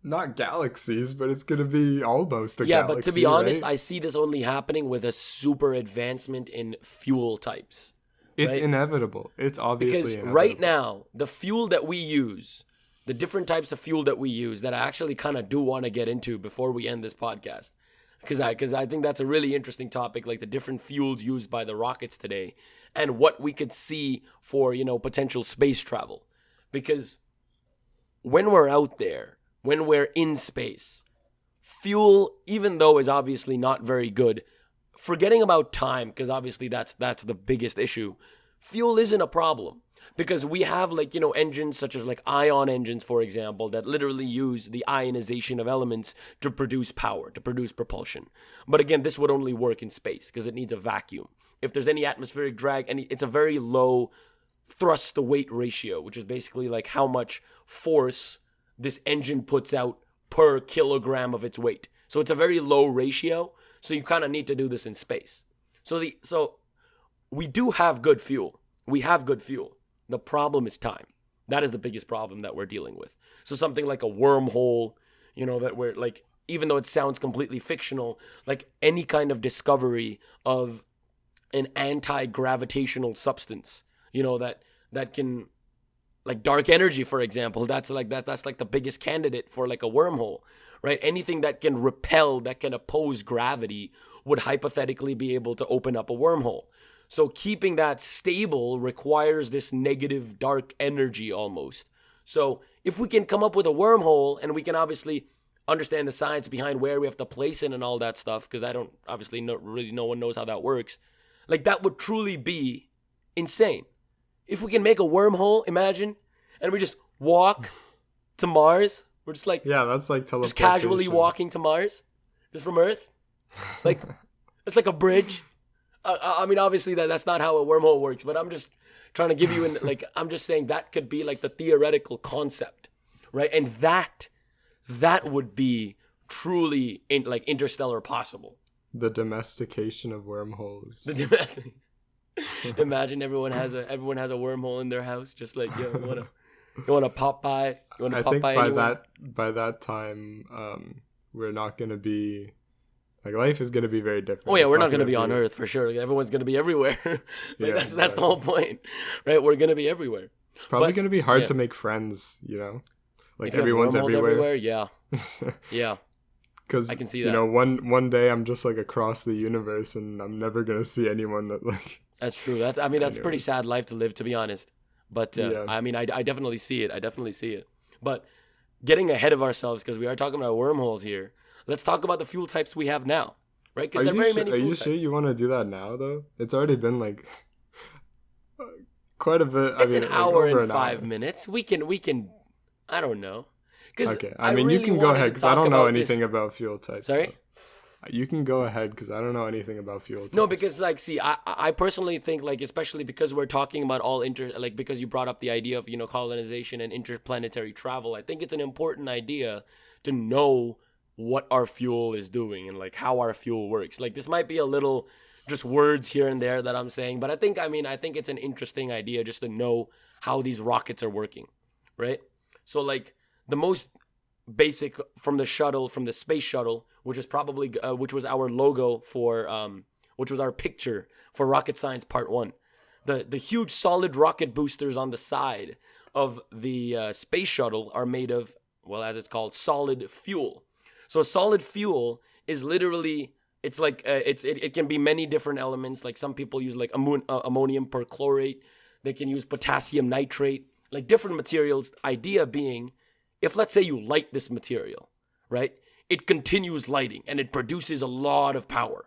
[SPEAKER 3] not galaxies, but it's gonna be almost a
[SPEAKER 2] Yeah,
[SPEAKER 3] galaxy.
[SPEAKER 2] but to be honest,
[SPEAKER 3] right?
[SPEAKER 2] I see this only happening with a super advancement in fuel types.
[SPEAKER 3] It's
[SPEAKER 2] right?
[SPEAKER 3] inevitable. It's obviously
[SPEAKER 2] Because
[SPEAKER 3] inevitable.
[SPEAKER 2] right now, the fuel that we use, the different types of fuel that we use, that I actually kind of do want to get into before we end this podcast, because I think that's a really interesting topic, like the different fuels used by the rockets today, and what we could see for potential space travel, because when we're out there, when we're in space, fuel, even though is obviously not very good, forgetting about time, because obviously that's the biggest issue, fuel isn't a problem. Because we have engines such as like ion engines, for example, that literally use the ionization of elements to produce power, to produce propulsion. But again, this would only work in space because it needs a vacuum. If there's any atmospheric drag, it's a very low thrust to weight ratio, which is basically like how much force this engine puts out per kilogram of its weight. So it's a very low ratio. So you kind of need to do this in space. So we do have good fuel. We have good fuel. The problem is time. That is the biggest problem that we're dealing with. So something like a wormhole, that we're like, even though it sounds completely fictional, like any kind of discovery of an anti-gravitational substance, that can, like dark energy, for example, that's like the biggest candidate for like a wormhole, right? Anything that can repel, that can oppose gravity would hypothetically be able to open up a wormhole. So keeping that stable requires this negative dark energy almost. So if we can come up with a wormhole, and we can obviously understand the science behind where we have to place it and all that stuff, because I don't, obviously no one knows how that works. Like that would truly be insane. If we can make a wormhole, imagine, and we just walk to Mars. We're just like,
[SPEAKER 3] yeah, that's like teleportation.
[SPEAKER 2] just casually walking to Mars, just from Earth. Like, it's like a bridge. I mean, obviously that's not how a wormhole works, but I'm just trying to give you I'm just saying that could be like the theoretical concept, right? And that would be truly interstellar possible.
[SPEAKER 3] The domestication of wormholes.
[SPEAKER 2] Imagine everyone has a wormhole in their house, just like, yo, you wanna pop by? You wanna
[SPEAKER 3] I
[SPEAKER 2] pop
[SPEAKER 3] think
[SPEAKER 2] by anywhere?
[SPEAKER 3] by that time, we're not gonna be. Like, life is going to be very different.
[SPEAKER 2] Oh yeah,
[SPEAKER 3] It's
[SPEAKER 2] we're not going to be on Earth for sure. Like, everyone's going to be everywhere.
[SPEAKER 3] Yeah,
[SPEAKER 2] that's the
[SPEAKER 3] exactly.
[SPEAKER 2] whole point, right? We're going to be everywhere.
[SPEAKER 3] It's probably
[SPEAKER 2] But-
[SPEAKER 3] going to be hard
[SPEAKER 2] yeah.
[SPEAKER 3] to make friends, Like,
[SPEAKER 2] If you have
[SPEAKER 3] everyone's
[SPEAKER 2] wormholes
[SPEAKER 3] everywhere.
[SPEAKER 2] Yeah, yeah.
[SPEAKER 3] Because,
[SPEAKER 2] I can see
[SPEAKER 3] you
[SPEAKER 2] that.
[SPEAKER 3] know, one day I'm just, like, across the universe and I'm never going to see anyone that, like...
[SPEAKER 2] That's true. That's a pretty
[SPEAKER 3] Anyways.
[SPEAKER 2] sad life to live, to be honest. But
[SPEAKER 3] Yeah.
[SPEAKER 2] I mean, I definitely see it. But getting ahead of ourselves, because we are talking about wormholes here. Let's talk about the fuel types we have now, right? Because
[SPEAKER 3] Are
[SPEAKER 2] there are
[SPEAKER 3] you,
[SPEAKER 2] very
[SPEAKER 3] su-
[SPEAKER 2] many
[SPEAKER 3] are
[SPEAKER 2] fuel
[SPEAKER 3] you
[SPEAKER 2] types.
[SPEAKER 3] sure you want to do that now, though? It's already been, like, quite a bit.
[SPEAKER 2] It's an hour
[SPEAKER 3] over
[SPEAKER 2] and
[SPEAKER 3] an
[SPEAKER 2] 5
[SPEAKER 3] hour.
[SPEAKER 2] minutes. We can. I don't know. 'Cause
[SPEAKER 3] Okay, I mean, you
[SPEAKER 2] really
[SPEAKER 3] can go
[SPEAKER 2] wanted
[SPEAKER 3] ahead
[SPEAKER 2] to
[SPEAKER 3] because I
[SPEAKER 2] talk
[SPEAKER 3] don't know
[SPEAKER 2] about this-
[SPEAKER 3] anything about fuel types.
[SPEAKER 2] Sorry?
[SPEAKER 3] so. You can go ahead because I don't know anything about fuel types.
[SPEAKER 2] No, because see, I personally think especially because we're talking about all because you brought up the idea of colonization and interplanetary travel. I think it's an important idea to know what our fuel is doing and how our fuel works. This might be a little just words here and there that I'm saying, but I think it's an interesting idea just to know how these rockets are working, right? So the most basic from the space shuttle, which is probably which was our logo for which was our picture for Rocket Science Part 1. The huge solid rocket boosters on the side of the space shuttle are made of, well, as it's called, solid fuel. So solid fuel is literally, it's it can be many different elements. Like some people use ammonium perchlorate. They can use potassium nitrate, like different materials. Idea being, if let's say you light this material, right? It continues lighting and it produces a lot of power.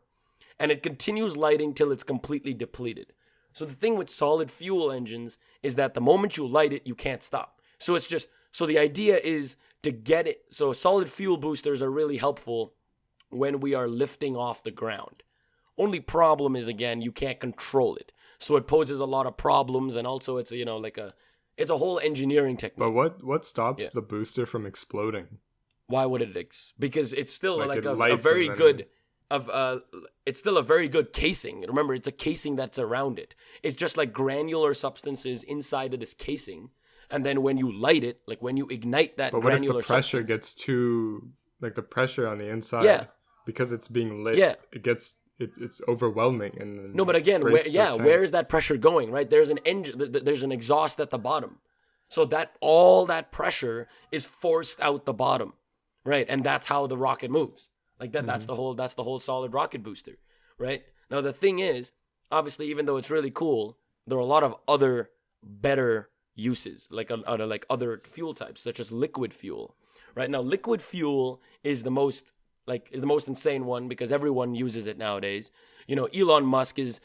[SPEAKER 2] And it continues lighting till it's completely depleted. So the thing with solid fuel engines is that the moment you light it, you can't stop. So it's just, so the idea is to get it. So solid fuel boosters are really helpful when we are lifting off the ground. Only problem is, again, you can't control it. So it poses a lot of problems, and also it's, you know, like it's a whole engineering technique.
[SPEAKER 3] But what stops the booster from exploding?
[SPEAKER 2] Why would it? Because it's still like a
[SPEAKER 3] lights
[SPEAKER 2] very
[SPEAKER 3] and
[SPEAKER 2] good it's still a very good casing. Remember, it's a casing that's around it. It's just like granular substances inside of this casing, and then when you light it, like when you ignite that
[SPEAKER 3] But what if
[SPEAKER 2] granular
[SPEAKER 3] the pressure
[SPEAKER 2] substance,
[SPEAKER 3] gets too, like the pressure on the inside?
[SPEAKER 2] Yeah.
[SPEAKER 3] Because it's being lit.
[SPEAKER 2] Yeah.
[SPEAKER 3] It's overwhelming and then
[SPEAKER 2] no, but again,
[SPEAKER 3] breaks the tank.
[SPEAKER 2] where is that pressure going? Right, there's an engine, there's an exhaust at the bottom, so that all that pressure is forced out the bottom, right, and that's how the rocket moves. Like that, that's the whole solid rocket booster, right? Now the thing is, obviously, even though it's really cool, there are a lot of other better uses, like other fuel types, such as liquid fuel, right? Now liquid fuel is the most insane one because everyone uses it nowadays. You know, Elon Musk is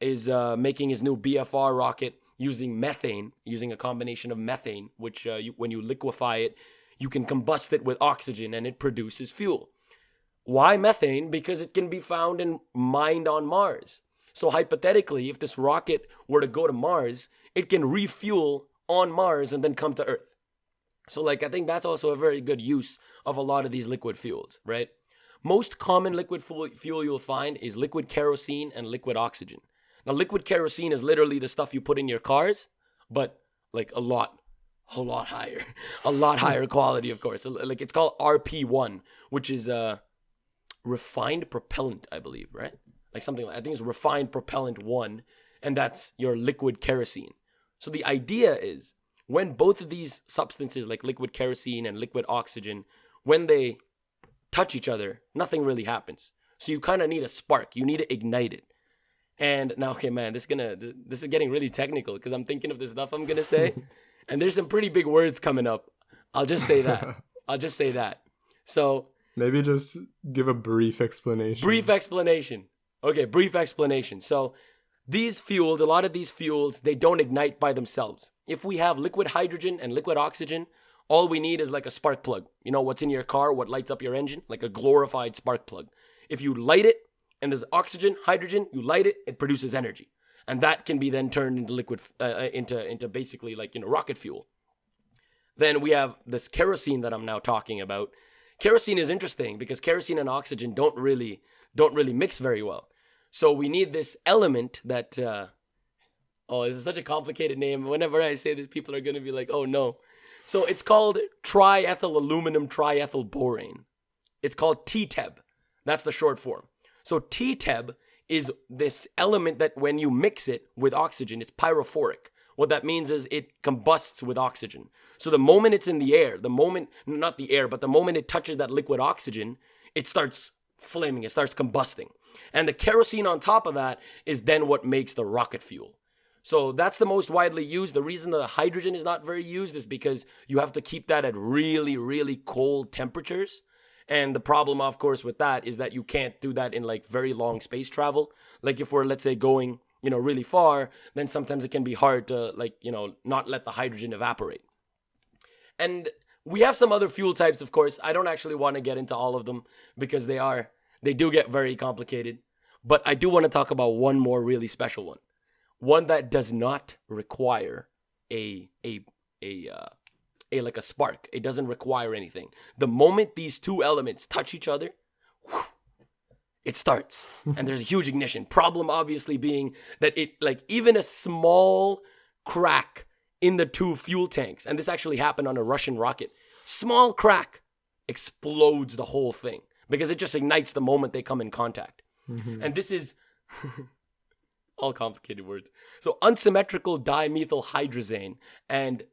[SPEAKER 2] making his new BFR rocket using methane, using a combination of methane, which when you liquefy it, you can combust it with oxygen and it produces fuel. Why methane? Because it can be found and mined on Mars. So hypothetically, if this rocket were to go to Mars, it can refuel on Mars and then come to Earth. So like, I think that's also a very good use of a lot of these liquid fuels, right? Most common liquid fuel you'll find is liquid kerosene and liquid oxygen. Now, liquid kerosene is literally the stuff you put in your cars, but like a lot higher quality, of course. Like it's called RP1, which is refined propellant, I believe, right? Like something like, I think it's refined propellant 1, and that's your liquid kerosene. So the idea is, when both of these substances, like liquid kerosene and liquid oxygen, when they touch each other, nothing really happens. So you kind of need a spark. You need to ignite it. And now, okay, man, this is getting really technical because I'm thinking of the stuff I'm gonna say, and there's some pretty big words coming up. I'll just say that. So
[SPEAKER 3] maybe just give a brief explanation.
[SPEAKER 2] Okay, brief explanation. So these fuels, a lot of these fuels, they don't ignite by themselves. If we have liquid hydrogen and liquid oxygen, all we need is like a spark plug. You know what's in your car, what lights up your engine? Like a glorified spark plug. If you light it and there's oxygen, hydrogen, you light it, it produces energy. And that can be then turned into liquid, into basically like, you know, rocket fuel. Then we have this kerosene that I'm now talking about. Kerosene is interesting because kerosene and oxygen don't really mix very well. So we need this element that, this is such a complicated name. Whenever I say this, people are going to be like, oh no. So it's called triethyl aluminum triethyl borane. It's called TTEB. That's the short form. So TTEB is this element that when you mix it with oxygen, it's pyrophoric. What that means is it combusts with oxygen. So the moment it's in the air, the moment it touches that liquid oxygen, it starts flaming, it starts combusting. And the kerosene on top of that is then what makes the rocket fuel. So that's the most widely used. The reason the hydrogen is not very used is because you have to keep that at really, really cold temperatures. And the problem, of course, with that is that you can't do that in like very long space travel. Like if we're, let's say, going, you know, really far, then sometimes it can be hard to, like, you know, not let the hydrogen evaporate. And we have some other fuel types, of course. I don't actually want to get into all of them because they do get very complicated. But I do want to talk about one more really special one. One that does not require a spark. It doesn't require anything. The moment these two elements touch each other, it starts. And there's a huge ignition. Problem obviously being that it, like, even a small crack in the two fuel tanks, and this actually happened on a Russian rocket, small crack explodes the whole thing because it just ignites the moment they come in contact. Mm-hmm. And this is all complicated words. So unsymmetrical dimethylhydrazine and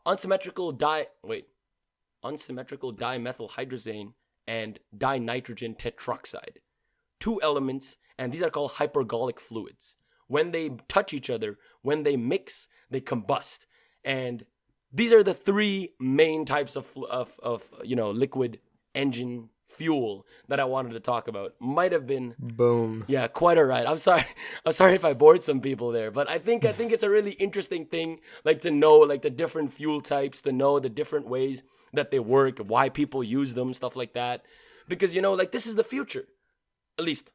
[SPEAKER 2] unsymmetrical dimethylhydrazine and dinitrogen tetroxide. Two elements, and these are called hypergolic fluids. when they touch each other, when they mix, they combust. And these are the three main types of liquid engine fuel that I wanted to talk about. Might have been
[SPEAKER 3] Boom.
[SPEAKER 2] Yeah, quite all right. I'm sorry if I bored some people there, but I think it's a really interesting thing, like to know like the different fuel types, to know the different ways that they work, why people use them, stuff like that. Because like this is the future, at least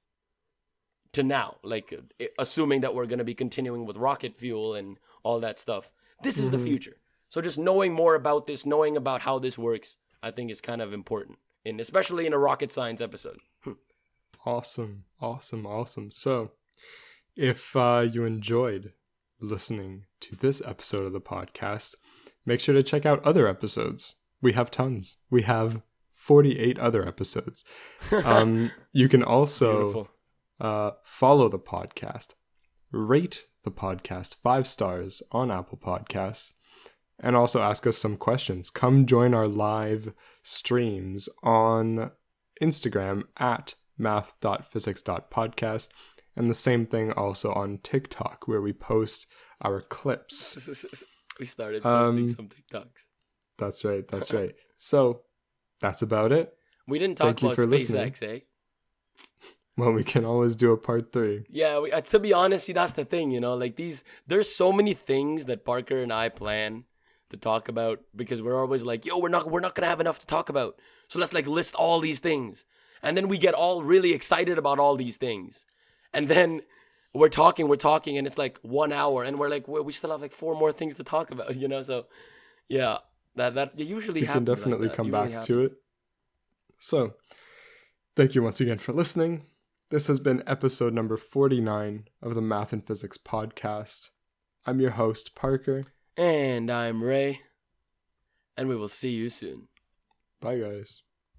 [SPEAKER 2] to now. Like assuming that we're gonna be continuing with rocket fuel and all that stuff. This is the future. So just knowing more about this, knowing about how this works, I think is kind of important. And especially in a rocket science episode.
[SPEAKER 3] Awesome. So, if you enjoyed listening to this episode of the podcast, make sure to check out other episodes. We have tons. We have 48 other episodes. You can also follow the podcast, rate the podcast 5 stars on Apple Podcasts, and also ask us some questions. Come join our live streams on Instagram at math.physics.podcast, and the same thing also on TikTok, where we post our clips.
[SPEAKER 2] We started posting some TikToks.
[SPEAKER 3] That's right. So that's about it.
[SPEAKER 2] We didn't talk about SpaceX, eh?
[SPEAKER 3] Well, we can always do a part 3.
[SPEAKER 2] Yeah, to be honest, see, that's the thing, like there's so many things that Parker and I plan to talk about, because we're always like, yo, we're not gonna have enough to talk about, so let's like list all these things, and then we get all really excited about all these things, and then we're talking, and it's like 1 hour, and we're like, we still have like 4 more things to talk about, so yeah, that usually happens.
[SPEAKER 3] We can definitely come back to it. So thank you once again for listening. This has been episode number 49 of the Math and Physics podcast. I'm your host, Parker.
[SPEAKER 2] And I'm Ray. And we will see you soon.
[SPEAKER 3] Bye, guys.